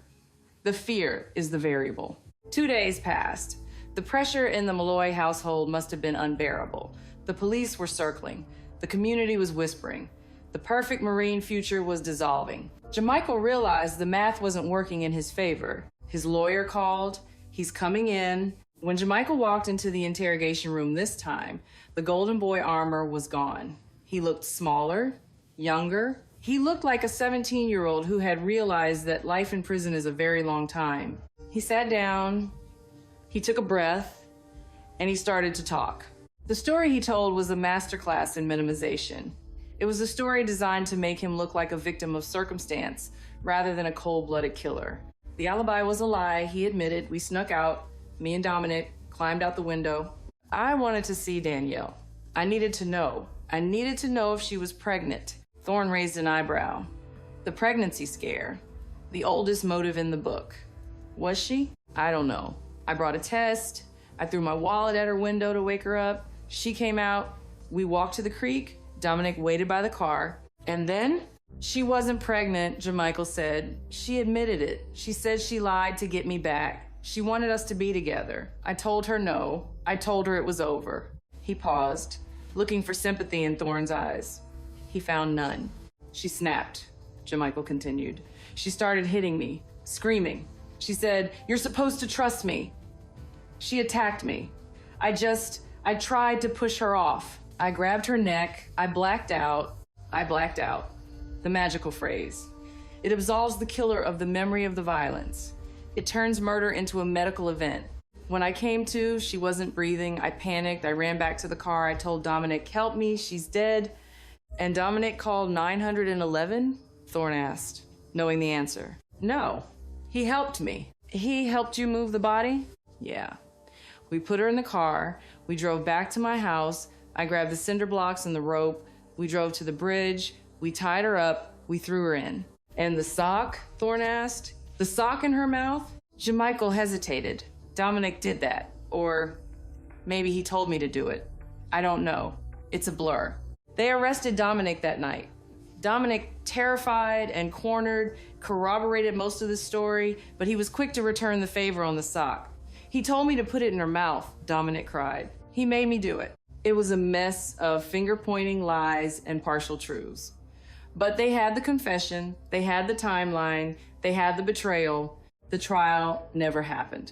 is the variable. 2 days passed. The pressure in the Malloy household must have been unbearable. The police were circling. The community was whispering. The perfect Marine future was dissolving. Jamichael realized the math wasn't working in his favor. His lawyer called. He's coming in. When Jamichael walked into the interrogation room this time, the golden boy armor was gone. He looked smaller, younger. He looked like a 17-year-old who had realized that life in prison is a very long time. He sat down, he took a breath, and he started to talk. The story he told was a masterclass in minimization. It was a story designed to make him look like a victim of circumstance rather than a cold-blooded killer. The alibi was a lie, he admitted. We snuck out, me and Dominic climbed out the window. I wanted to see Danielle. I needed to know. I needed to know if she was pregnant. Thorne raised an eyebrow. The pregnancy scare. The oldest motive in the book. Was she? I don't know. I brought a test. I threw my wallet at her window to wake her up. She came out. We walked to the creek. Dominic waited by the car. And then? She wasn't pregnant, Jamichael said. She admitted it. She said she lied to get me back. She wanted us to be together. I told her no. I told her it was over. He paused, looking for sympathy in Thorne's eyes. He found none. She snapped, Jamichael continued. She started hitting me, screaming. She said, "You're supposed to trust me." She attacked me. I I tried to push her off. I grabbed her neck. I blacked out. The magical phrase. It absolves the killer of the memory of the violence. It turns murder into a medical event. When I came to, she wasn't breathing. I panicked. I ran back to the car. I told Dominic, help me, she's dead. And Dominic called 911? Thorne asked, knowing the answer. No, he helped me. He helped you move the body? Yeah. We put her in the car. We drove back to my house. I grabbed the cinder blocks and the rope. We drove to the bridge. We tied her up. We threw her in. And the sock? Thorne asked. The sock in her mouth? Jamichael hesitated. Dominic did that. Or maybe he told me to do it. I don't know. It's a blur. They arrested Dominic that night. Dominic, terrified and cornered, corroborated most of the story, but he was quick to return the favor on the sock. He told me to put it in her mouth, Dominic cried. He made me do it. It was a mess of finger-pointing lies and partial truths. But they had the confession, they had the timeline, they had the betrayal. The trial never happened.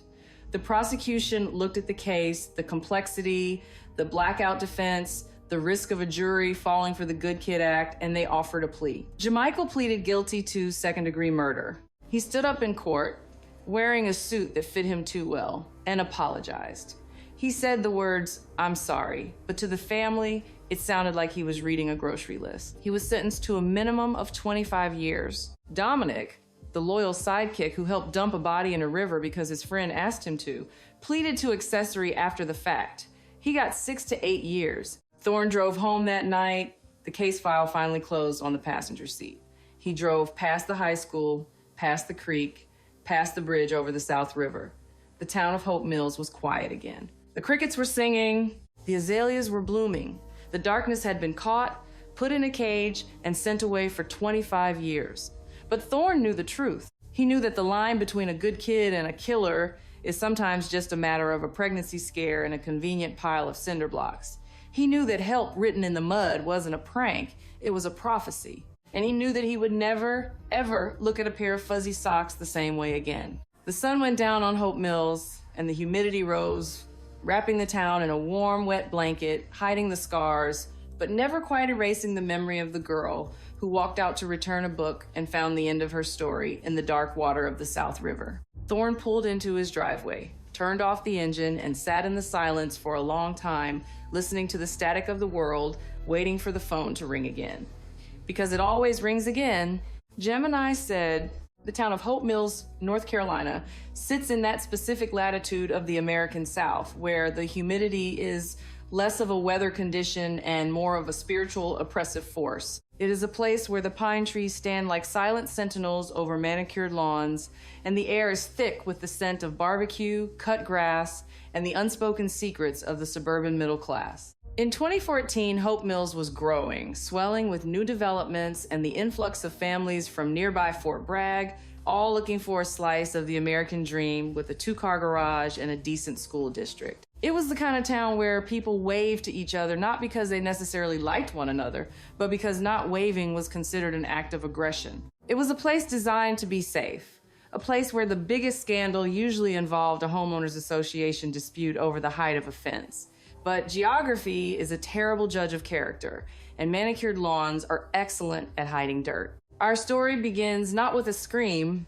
The prosecution looked at the case, the complexity, the blackout defense, the risk of a jury falling for the Good Kid Act, and they offered a plea. Jamichael pleaded guilty to second-degree murder. He stood up in court, wearing a suit that fit him too well, and apologized. He said the words, "I'm sorry," but to the family, it sounded like he was reading a grocery list. He was sentenced to a minimum of 25 years. Dominic, the loyal sidekick who helped dump a body in a river because his friend asked him to, pleaded to accessory after the fact. He got 6 to 8 years. Thorne drove home that night. The case file finally closed on the passenger seat. He drove past the high school, past the creek, past the bridge over the South River. The town of Hope Mills was quiet again. The crickets were singing. The azaleas were blooming. The darkness had been caught, put in a cage, and sent away for 25 years. But Thorne knew the truth. He knew that the line between a good kid and a killer is sometimes just a matter of a pregnancy scare and a convenient pile of cinder blocks. He knew that help written in the mud wasn't a prank, it was a prophecy. And he knew that he would never, ever look at a pair of fuzzy socks the same way again. The sun went down on Hope Mills, and the humidity rose, wrapping the town in a warm, wet blanket, hiding the scars, but never quite erasing the memory of the girl who walked out to return a book and found the end of her story in the dark water of the South River. Thorne pulled into his driveway, turned off the engine, and sat in the silence for a long time, listening to the static of the world, waiting for the phone to ring again. Because it always rings again, Gemini said, the town of Hope Mills, North Carolina, sits in that specific latitude of the American South, where the humidity is less of a weather condition and more of a spiritual oppressive force. It is a place where the pine trees stand like silent sentinels over manicured lawns, and the air is thick with the scent of barbecue, cut grass, and the unspoken secrets of the suburban middle class. In 2014, Hope Mills was growing, swelling with new developments and the influx of families from nearby Fort Bragg, all looking for a slice of the American dream with a 2-car garage and a decent school district. It was the kind of town where people waved to each other not because they necessarily liked one another, but because not waving was considered an act of aggression. It was a place designed to be safe, a place where the biggest scandal usually involved a homeowners association dispute over the height of a fence. But geography is a terrible judge of character, and manicured lawns are excellent at hiding dirt. Our story begins not with a scream,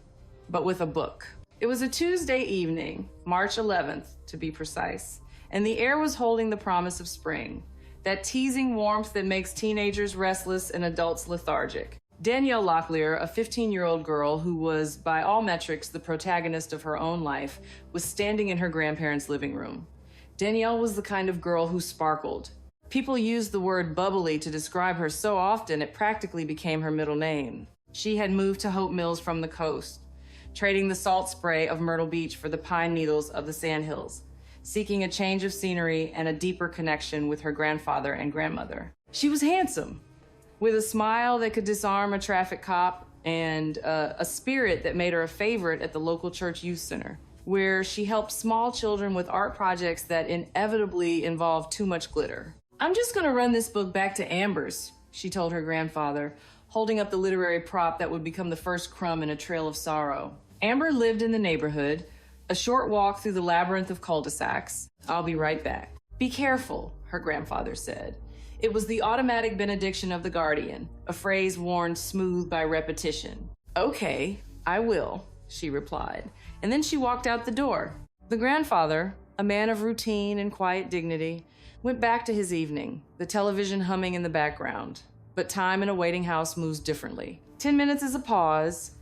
but with a book. It was a Tuesday evening, March 11th to be precise, and the air was holding the promise of spring, that teasing warmth that makes teenagers restless and adults lethargic. Danielle Locklear, a 15-year-old girl who was, by all metrics, the protagonist of her own life, was standing in her grandparents' living room. Danielle was the kind of girl who sparkled. People used the word bubbly to describe her so often it practically became her middle name. She had moved to Hope Mills from the coast, trading the salt spray of Myrtle Beach for the pine needles of the Sandhills, seeking a change of scenery and a deeper connection with her grandfather and grandmother. She was handsome, with a smile that could disarm a traffic cop and a spirit that made her a favorite at the local church youth center, where she helped small children with art projects that inevitably involved too much glitter. "I'm just gonna run this book back to Amber's," she told her grandfather, holding up the literary prop that would become the first crumb in a trail of sorrow. Amber lived in the neighborhood, a short walk through the labyrinth of cul-de-sacs. "I'll be right back." Be careful, her grandfather said. It was the automatic benediction of the guardian, a phrase worn smooth by repetition. Okay, I will, she replied, and then she walked out the door. The grandfather, a man of routine and quiet dignity, went back to his evening, the television humming in the background. But time in a waiting house moves differently. 10 minutes is a pause,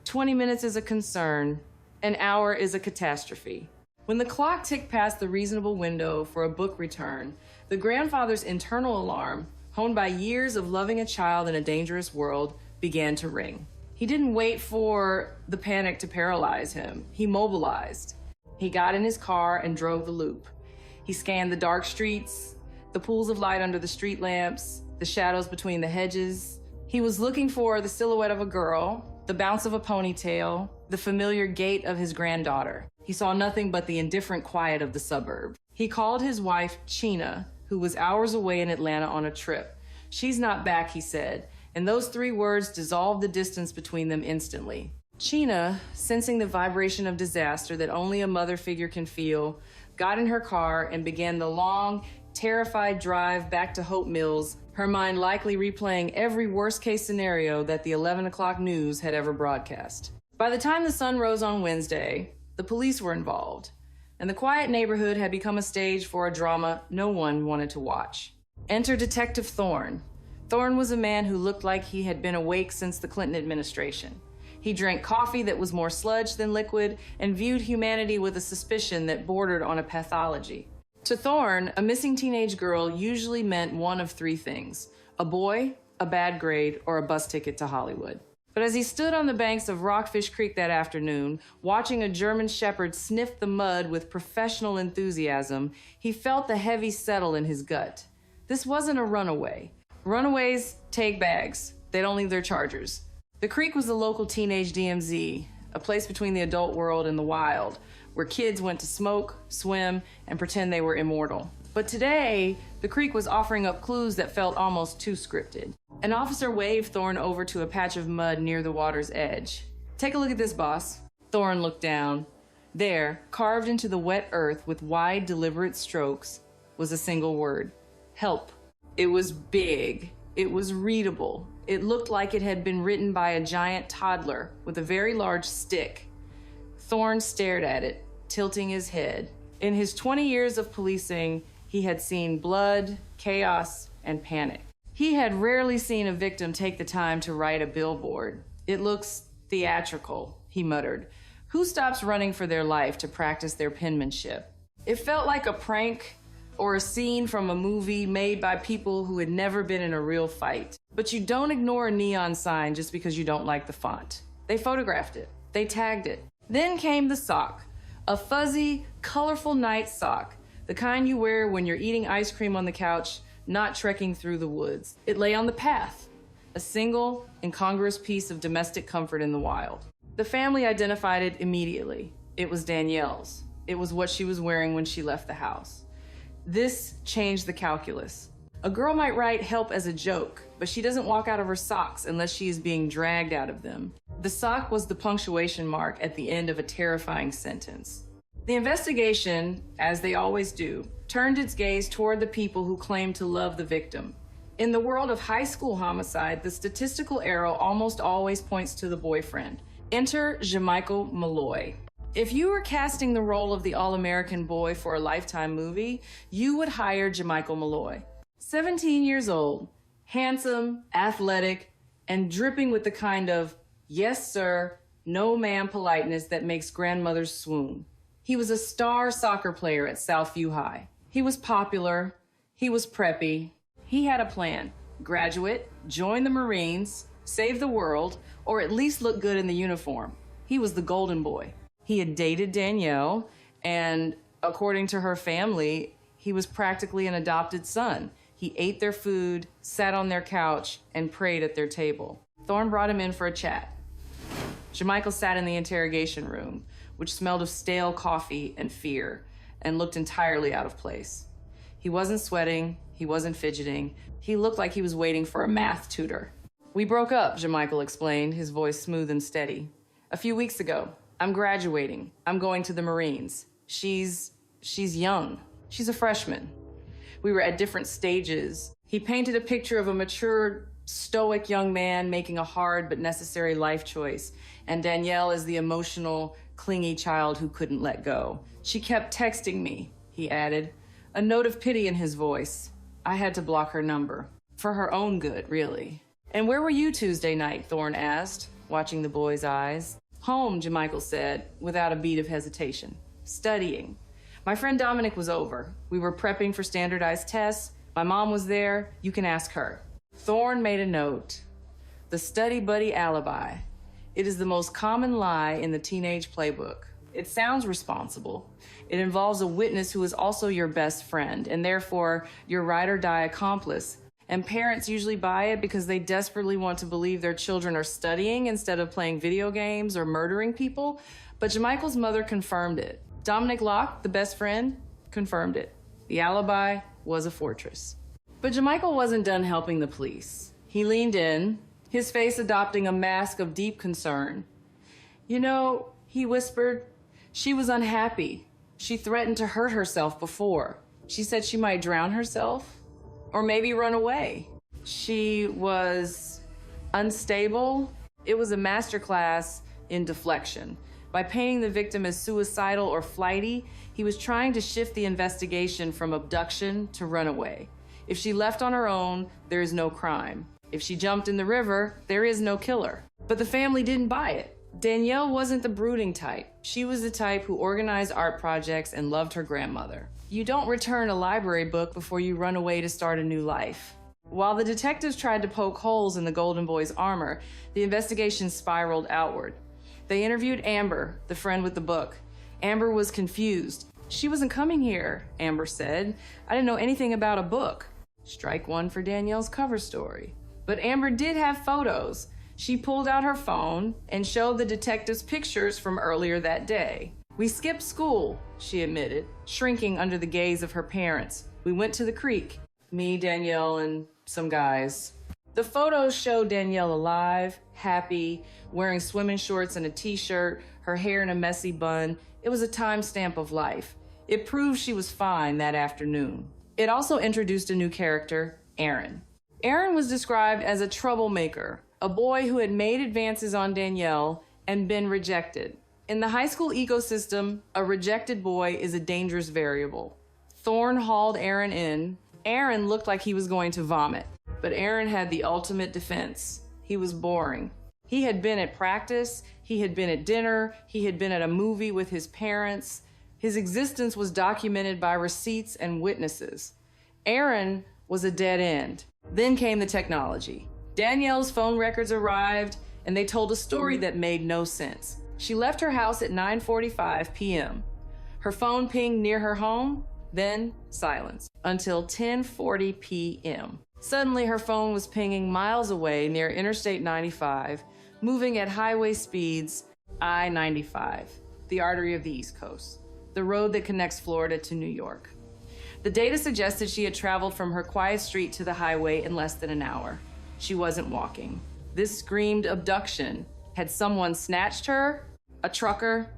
20 minutes is a concern, an hour is a catastrophe. When the clock ticked past the reasonable window for a book return, the grandfather's internal alarm, honed by years of loving a child in a dangerous world, began to ring. He didn't wait for the panic to paralyze him. He mobilized. He got in his car and drove the loop. He scanned the dark streets, the pools of light under the street lamps, the shadows between the hedges. He was looking for the silhouette of a girl, the bounce of a ponytail, the familiar gait of his granddaughter. He saw nothing but the indifferent quiet of the suburb. He called his wife, Chyna, who was hours away in Atlanta on a trip. She's not back, he said, and those 3 words dissolved the distance between them instantly. Chyna, sensing the vibration of disaster that only a mother figure can feel, got in her car and began the long, terrified drive back to Hope Mills, her mind likely replaying every worst-case scenario that the 11 o'clock news had ever broadcast. By the time the sun rose on Wednesday, the police were involved, and the quiet neighborhood had become a stage for a drama no one wanted to watch. Enter Detective Thorne. Thorne was a man who looked like he had been awake since the Clinton administration. He drank coffee that was more sludge than liquid and viewed humanity with a suspicion that bordered on a pathology. To Thorne, a missing teenage girl usually meant one of 3 things: a boy, a bad grade, or a bus ticket to Hollywood. But as he stood on the banks of Rockfish Creek that afternoon, watching a German shepherd sniff the mud with professional enthusiasm, he felt the heavy settle in his gut. This wasn't a runaway. Runaways take bags. They don't leave their chargers. The creek was the local teenage DMZ, a place between the adult world and the wild, where kids went to smoke, swim, and pretend they were immortal. But today, the creek was offering up clues that felt almost too scripted. An officer waved Thorne over to a patch of mud near the water's edge. "Take a look at this, boss." Thorne looked down. There, carved into the wet earth with wide, deliberate strokes, was a single word: help. It was big. It was readable. It looked like it had been written by a giant toddler with a very large stick. Thorne stared at it, tilting his head. In his 20 years of policing, he had seen blood, chaos, and panic. He had rarely seen a victim take the time to write a billboard. "It looks theatrical," he muttered. "Who stops running for their life to practice their penmanship?" It felt like a prank or a scene from a movie made by people who had never been in a real fight. But you don't ignore a neon sign just because you don't like the font. They photographed it. They tagged it. Then came the sock. A fuzzy, colorful night sock, the kind you wear when you're eating ice cream on the couch, not trekking through the woods. It lay on the path, a single, incongruous piece of domestic comfort in the wild. The family identified it immediately. It was Danielle's. It was what she was wearing when she left the house. This changed the calculus. A girl might write help as a joke, but she doesn't walk out of her socks unless she is being dragged out of them. The sock was the punctuation mark at the end of a terrifying sentence. The investigation, as they always do, turned its gaze toward the people who claimed to love the victim. In the world of high school homicide, the statistical arrow almost always points to the boyfriend. Enter Jamichael Malloy. If you were casting the role of the All-American boy for a Lifetime movie, you would hire Jamichael Malloy. 17 years old, handsome, athletic, and dripping with the kind of yes sir, no ma'am politeness that makes grandmothers swoon. He was a star soccer player at Southview High. He was popular, he was preppy, he had a plan: graduate, join the Marines, save the world, or at least look good in the uniform. He was the golden boy. He had dated Danielle, and according to her family, he was practically an adopted son. He ate their food, sat on their couch, and prayed at their table. Thorne brought him in for a chat. Jamichael sat in the interrogation room, which smelled of stale coffee and fear, and looked entirely out of place. He wasn't sweating, he wasn't fidgeting. He looked like he was waiting for a math tutor. "We broke up," Jamichael explained, his voice smooth and steady. "A few weeks ago. I'm graduating. I'm going to the Marines. She's young. She's a freshman. We were at different stages. He painted a picture of a mature, stoic young man making a hard but necessary life choice, and Danielle is the emotional, clingy child who couldn't let go. She kept texting me, he added, a note of pity in his voice. I had to block her number. For her own good, really. And where were you Tuesday night? Thorne asked, watching the boy's eyes. Home, Jamichael said, without a beat of hesitation. Studying. My friend Dominic was over. We were prepping for standardized tests. My mom was there. You can ask her. Thorne made a note. The study buddy alibi. It is the most common lie in the teenage playbook. It sounds responsible. It involves a witness who is also your best friend, and therefore your ride or die accomplice. And parents usually buy it because they desperately want to believe their children are studying instead of playing video games or murdering people. But Jamichael's mother confirmed it. Dominic Locke, the best friend, confirmed it. The alibi was a fortress. But Jamichael wasn't done helping the police. He leaned in, his face adopting a mask of deep concern. You know, he whispered, she was unhappy. She threatened to hurt herself before. She said she might drown herself. Or maybe run away. She was unstable. It was a masterclass in deflection. By painting the victim as suicidal or flighty, he was trying to shift the investigation from abduction to runaway. If she left on her own, there is no crime. If she jumped in the river, there is no killer. But the family didn't buy it. Danielle wasn't the brooding type. She was the type who organized art projects and loved her grandmother. You don't return a library book before you run away to start a new life. While the detectives tried to poke holes in the Golden Boy's armor, the investigation spiraled outward. They interviewed Amber, the friend with the book. Amber was confused. She wasn't coming here, Amber said. I didn't know anything about a book. Strike one for Danielle's cover story. But Amber did have photos. She pulled out her phone and showed the detectives pictures from earlier that day. We skipped school, she admitted, shrinking under the gaze of her parents. We went to the creek. Me, Danielle, and some guys. The photos showed Danielle alive, happy, wearing swimming shorts and a t-shirt, her hair in a messy bun. It was a timestamp of life. It proved she was fine that afternoon. It also introduced a new character, Aron. Aron was described as a troublemaker, a boy who had made advances on Danielle and been rejected. In the high school ecosystem, a rejected boy is a dangerous variable. Thorne hauled Aron in. Aron looked like he was going to vomit, but Aron had the ultimate defense. He was boring. He had been at practice, he had been at dinner, he had been at a movie with his parents. His existence was documented by receipts and witnesses. Aron was a dead end. Then came the technology. Danielle's phone records arrived, and they told a story that made no sense. She left her house at 9:45 p.m. Her phone pinged near her home, then silence, until 10:40 p.m. Suddenly, her phone was pinging miles away near Interstate 95, moving at highway speeds, I-95, the artery of the East Coast, the road that connects Florida to New York. The data suggested she had traveled from her quiet street to the highway in less than an hour. She wasn't walking. This screamed abduction. Had someone snatched her? A trucker?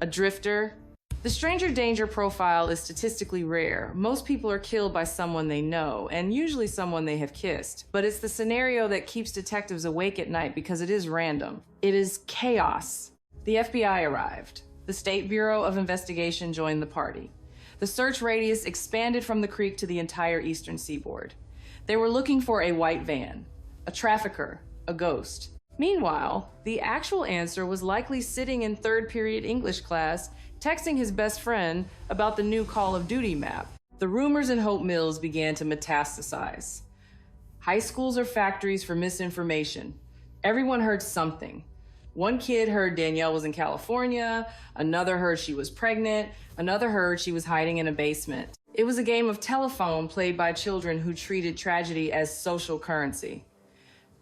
A drifter? The stranger danger profile is statistically rare. Most people are killed by someone they know, and usually someone they have kissed. But it's the scenario that keeps detectives awake at night because it is random. It is chaos. The FBI arrived. The State Bureau of Investigation joined the party. The search radius expanded from the creek to the entire eastern seaboard. They were looking for a white van, a trafficker, a ghost. Meanwhile, the actual answer was likely sitting in third period English class, texting his best friend about the new Call of Duty map. The rumors in Hope Mills began to metastasize. High schools are factories for misinformation. Everyone heard something. One kid heard Danielle was in California, another heard she was pregnant, another heard she was hiding in a basement. It was a game of telephone played by children who treated tragedy as social currency.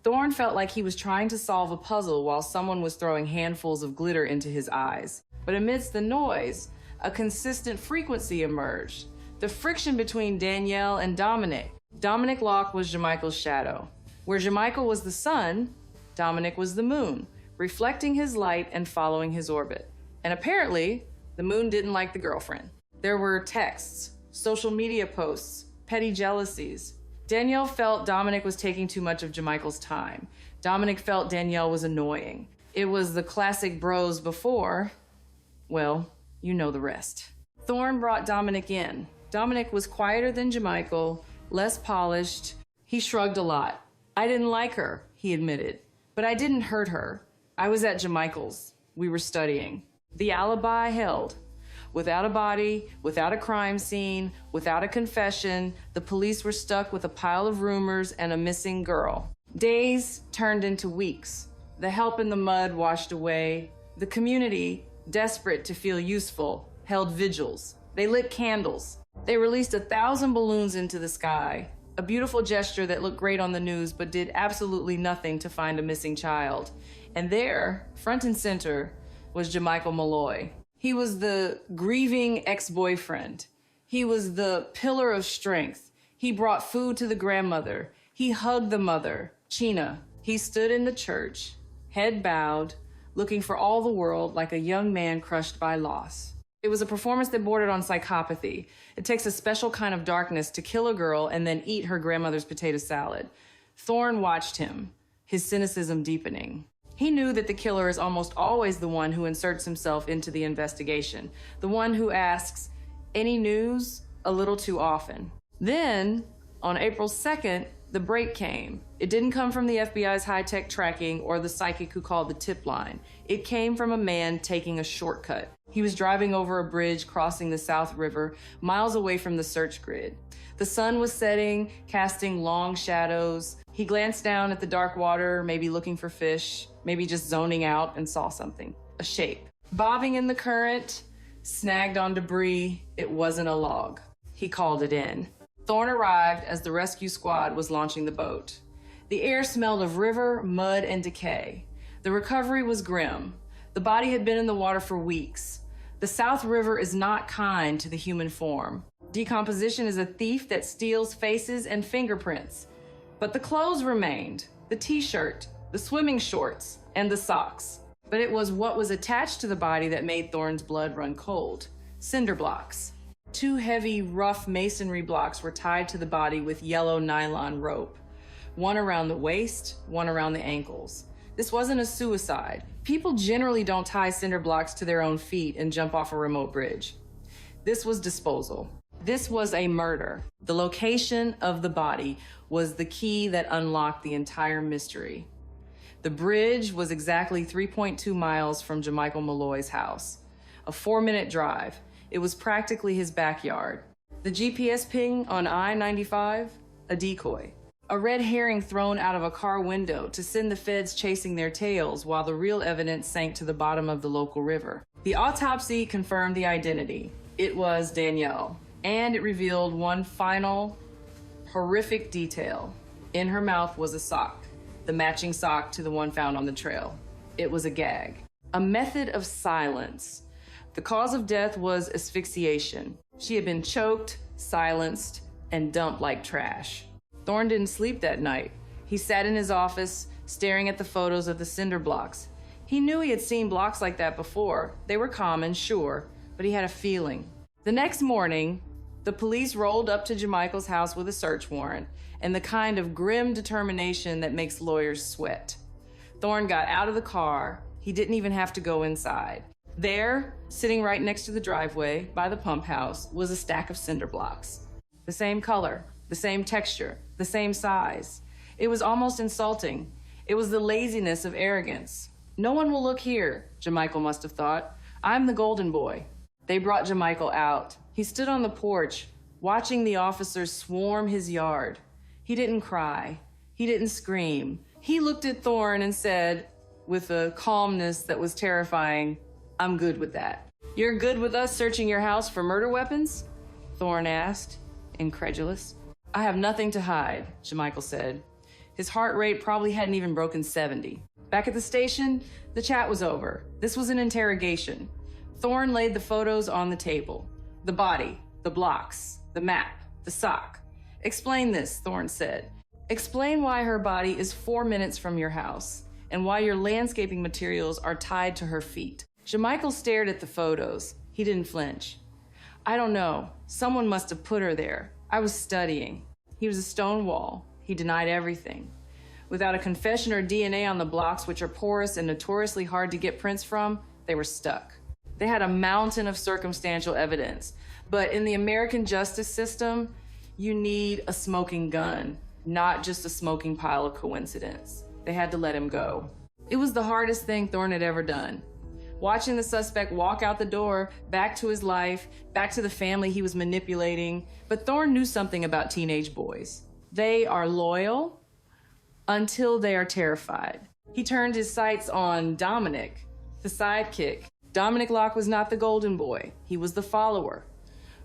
Thorne felt like he was trying to solve a puzzle while someone was throwing handfuls of glitter into his eyes. But amidst the noise, a consistent frequency emerged. The friction between Danielle and Dominic. Dominic Locke was Jamichael's shadow. Where Jamichael was the sun, Dominic was the moon, reflecting his light and following his orbit. And apparently, the moon didn't like the girlfriend. There were texts, social media posts, petty jealousies. Danielle felt Dominic was taking too much of Jamichael's time. Dominic felt Danielle was annoying. It was the classic bros before. Well, you know the rest. Thorne brought Dominic in. Dominic was quieter than Jamichael, less polished. He shrugged a lot. I didn't like her, he admitted, but I didn't hurt her. I was at Jamichael's. We were studying. The alibi held. Without a body, without a crime scene, without a confession, the police were stuck with a pile of rumors and a missing girl. Days turned into weeks. The help in the mud washed away. The community, desperate to feel useful, held vigils. They lit candles. They released 1,000 balloons into the sky, a beautiful gesture that looked great on the news but did absolutely nothing to find a missing child. And there, front and center, was Jamichael Malloy. He was the grieving ex-boyfriend. He was the pillar of strength. He brought food to the grandmother. He hugged the mother, Chena. He stood in the church, head bowed, looking for all the world like a young man crushed by loss. It was a performance that bordered on psychopathy. It takes a special kind of darkness to kill a girl and then eat her grandmother's potato salad. Thorne watched him, his cynicism deepening. He knew that the killer is almost always the one who inserts himself into the investigation, the one who asks, "Any news?" a little too often. Then, on April 2nd, the break came. It didn't come from the FBI's high-tech tracking or the psychic who called the tip line. It came from a man taking a shortcut. He was driving over a bridge crossing the South River, miles away from the search grid. The sun was setting, casting long shadows. He glanced down at the dark water, maybe looking for fish, maybe just zoning out, and saw something, a shape. Bobbing in the current, snagged on debris. It wasn't a log. He called it in. Thorne arrived as the rescue squad was launching the boat. The air smelled of river, mud, and decay. The recovery was grim. The body had been in the water for weeks. The South River is not kind to the human form. Decomposition is a thief that steals faces and fingerprints. But the clothes remained, the t-shirt, the swimming shorts, and the socks. But it was what was attached to the body that made Thorne's blood run cold. Cinder blocks. 2 heavy, rough masonry blocks were tied to the body with yellow nylon rope. One around the waist, one around the ankles. This wasn't a suicide. People generally don't tie cinder blocks to their own feet and jump off a remote bridge. This was disposal. This was a murder. The location of the body was the key that unlocked the entire mystery. The bridge was exactly 3.2 miles from Jamichael Malloy's house. A 4-minute drive. It was practically his backyard. The GPS ping on I-95, a decoy. A red herring thrown out of a car window to send the feds chasing their tails while the real evidence sank to the bottom of the local river. The autopsy confirmed the identity. It was Danielle, and it revealed one final, horrific detail. In her mouth was a sock, the matching sock to the one found on the trail. It was a gag, a method of silence. The cause of death was asphyxiation. She had been choked, silenced, and dumped like trash. Thorne didn't sleep that night. He sat in his office, staring at the photos of the cinder blocks. He knew he had seen blocks like that before. They were common, sure, but he had a feeling. The next morning, the police rolled up to Jamichael's house with a search warrant and the kind of grim determination that makes lawyers sweat. Thorne got out of the car. He didn't even have to go inside. There, sitting right next to the driveway by the pump house, was a stack of cinder blocks. The same color, the same texture, the same size. It was almost insulting. It was the laziness of arrogance. No one will look here, Jamichael must have thought. I'm the golden boy. They brought Jamichael out. He stood on the porch, watching the officers swarm his yard. He didn't cry. He didn't scream. He looked at Thorne and said, with a calmness that was terrifying, "I'm good with that." "You're good with us searching your house for murder weapons?" Thorne asked, incredulous. "I have nothing to hide," Jamichael said. His heart rate probably hadn't even broken 70. Back at the station, the chat was over. This was an interrogation. Thorne laid the photos on the table. The body, the blocks, the map, the sock. "Explain this," Thorne said. "Explain why her body is 4 minutes from your house and why your landscaping materials are tied to her feet." Jamichael stared at the photos. He didn't flinch. "I don't know. Someone must have put her there. I was studying. He was a stone wall. He denied everything. Without a confession or DNA on the blocks, which are porous and notoriously hard to get prints from, they were stuck. They had a mountain of circumstantial evidence. But in the American justice system, you need a smoking gun, not just a smoking pile of coincidence. They had to let him go. It was the hardest thing Thorne had ever done. Watching the suspect walk out the door, back to his life, back to the family he was manipulating. But Thorne knew something about teenage boys. They are loyal until they are terrified. He turned his sights on Dominic, the sidekick. Dominic Locke was not the golden boy. He was the follower.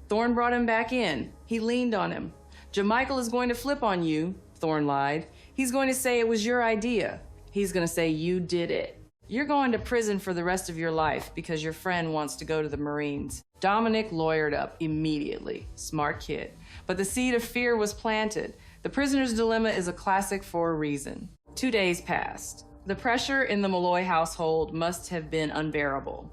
Thorne brought him back in. He leaned on him. Jamichael is going to flip on you, Thorne lied. He's going to say it was your idea. He's going to say you did it. You're going to prison for the rest of your life because your friend wants to go to the Marines. Dominic lawyered up immediately. Smart kid. But the seed of fear was planted. The prisoner's dilemma is a classic for a reason. 2 days passed. The pressure in the Malloy household must have been unbearable.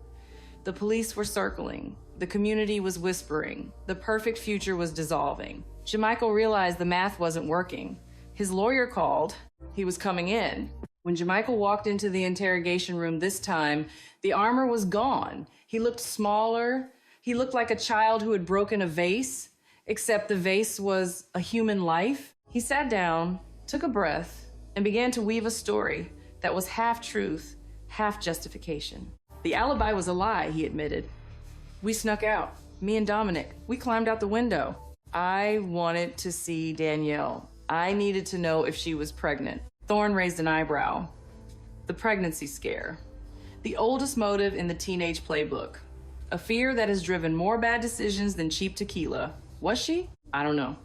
The police were circling. The community was whispering. The perfect future was dissolving. Jamichael realized the math wasn't working. His lawyer called. He was coming in. When Jamichael walked into the interrogation room this time, the armor was gone. He looked smaller. He looked like a child who had broken a vase, except the vase was a human life. He sat down, took a breath, and began to weave a story that was half truth, half justification. The alibi was a lie, he admitted. We snuck out, me and Dominic. We climbed out the window. I wanted to see Danielle. I needed to know if she was pregnant. Thorne raised an eyebrow. The pregnancy scare. The oldest motive in the teenage playbook. A fear that has driven more bad decisions than cheap tequila. Was she? I don't know.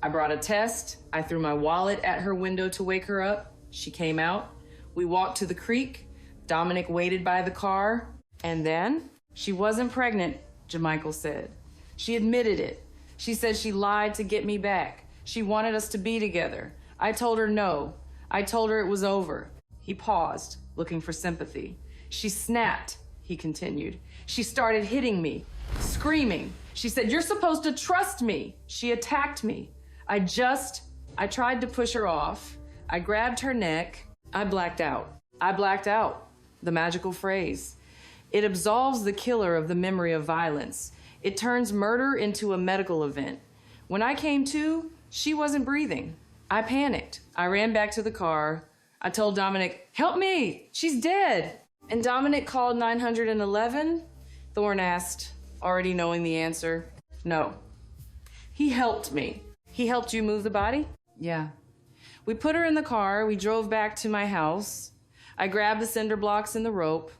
I brought a test. I threw my wallet at her window to wake her up. She came out. We walked to the creek. Dominic waited by the car. And then, she wasn't pregnant, Jamichael said. She admitted it. She said she lied to get me back. She wanted us to be together. I told her no. I told her it was over. He paused, looking for sympathy. She snapped, he continued. She started hitting me, screaming. She said, "You're supposed to trust me." She attacked me. I tried to push her off. I grabbed her neck. I blacked out. I blacked out. The magical phrase. It absolves the killer of the memory of violence. It turns murder into a medical event. When I came to, she wasn't breathing. I panicked. I ran back to the car. I told Dominic, "Help me, she's dead." And Dominic called 911? Thorne asked, already knowing the answer. No. He helped me. He helped you move the body? Yeah. We put her in the car. We drove back to my house. I grabbed the cinder blocks and the rope.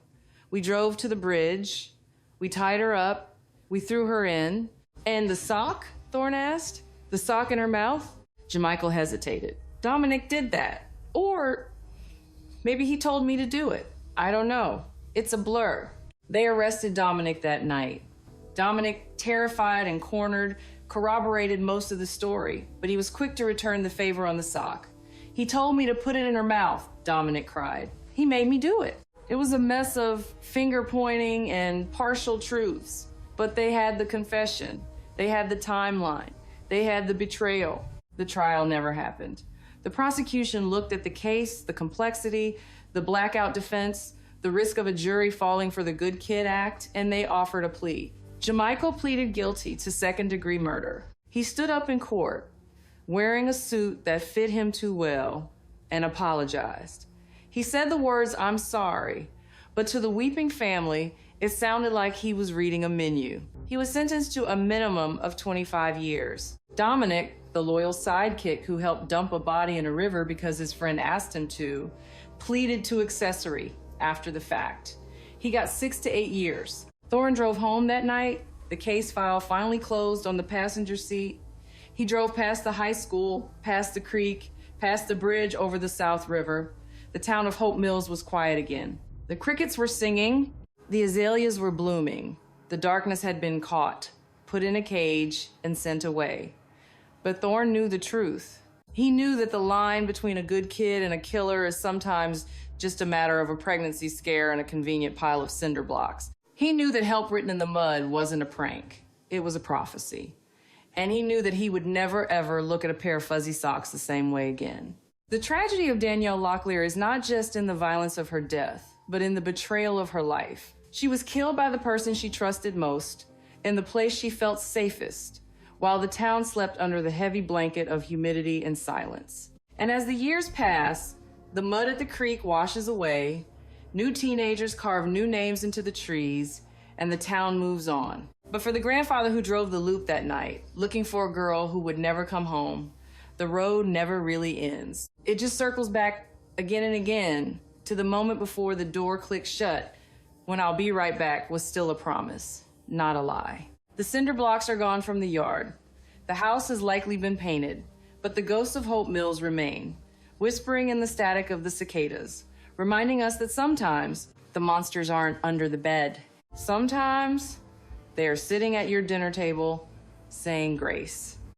We drove to the bridge. We tied her up. We threw her in. And the sock? Thorne asked. The sock in her mouth? Jamichael hesitated. Dominic did that. Or maybe he told me to do it. I don't know. It's a blur. They arrested Dominic that night. Dominic, terrified and cornered, corroborated most of the story, but he was quick to return the favor on the sock. "He told me to put it in her mouth," Dominic cried. "He made me do it." It was a mess of finger pointing and partial truths, but they had the confession. They had the timeline. They had the betrayal. The trial never happened. The prosecution looked at the case, the complexity, the blackout defense, the risk of a jury falling for the Good Kid Act, and they offered a plea. Jamichael pleaded guilty to second-degree murder. He stood up in court, wearing a suit that fit him too well, and apologized. He said the words, "I'm sorry," but to the weeping family, it sounded like he was reading a menu. He was sentenced to a minimum of 25 years. Dominic, the loyal sidekick who helped dump a body in a river because his friend asked him to, pleaded to accessory after the fact. He got 6 to 8 years. Thorne drove home that night. The case file finally closed on the passenger seat. He drove past the high school, past the creek, past the bridge over the South River. The town of Hope Mills was quiet again. The crickets were singing. The azaleas were blooming. The darkness had been caught, put in a cage, and sent away. But Thorne knew the truth. He knew that the line between a good kid and a killer is sometimes just a matter of a pregnancy scare and a convenient pile of cinder blocks. He knew that help written in the mud wasn't a prank. It was a prophecy. and he knew that he would never, ever look at a pair of fuzzy socks the same way again. The tragedy of Danielle Locklear is not just in the violence of her death, but in the betrayal of her life. She was killed by the person she trusted most, in the place she felt safest, while the town slept under the heavy blanket of humidity and silence. And as the years pass, the mud at the creek washes away, new teenagers carve new names into the trees, and the town moves on. But for the grandfather who drove the loop that night, looking for a girl who would never come home, the road never really ends. It just circles back again and again to the moment before the door clicks shut, when "I'll be right back" was still a promise, not a lie. The cinder blocks are gone from the yard. The house has likely been painted, but the ghosts of Hope Mills remain, whispering in the static of the cicadas, reminding us that sometimes the monsters aren't under the bed. Sometimes they are sitting at your dinner table saying grace.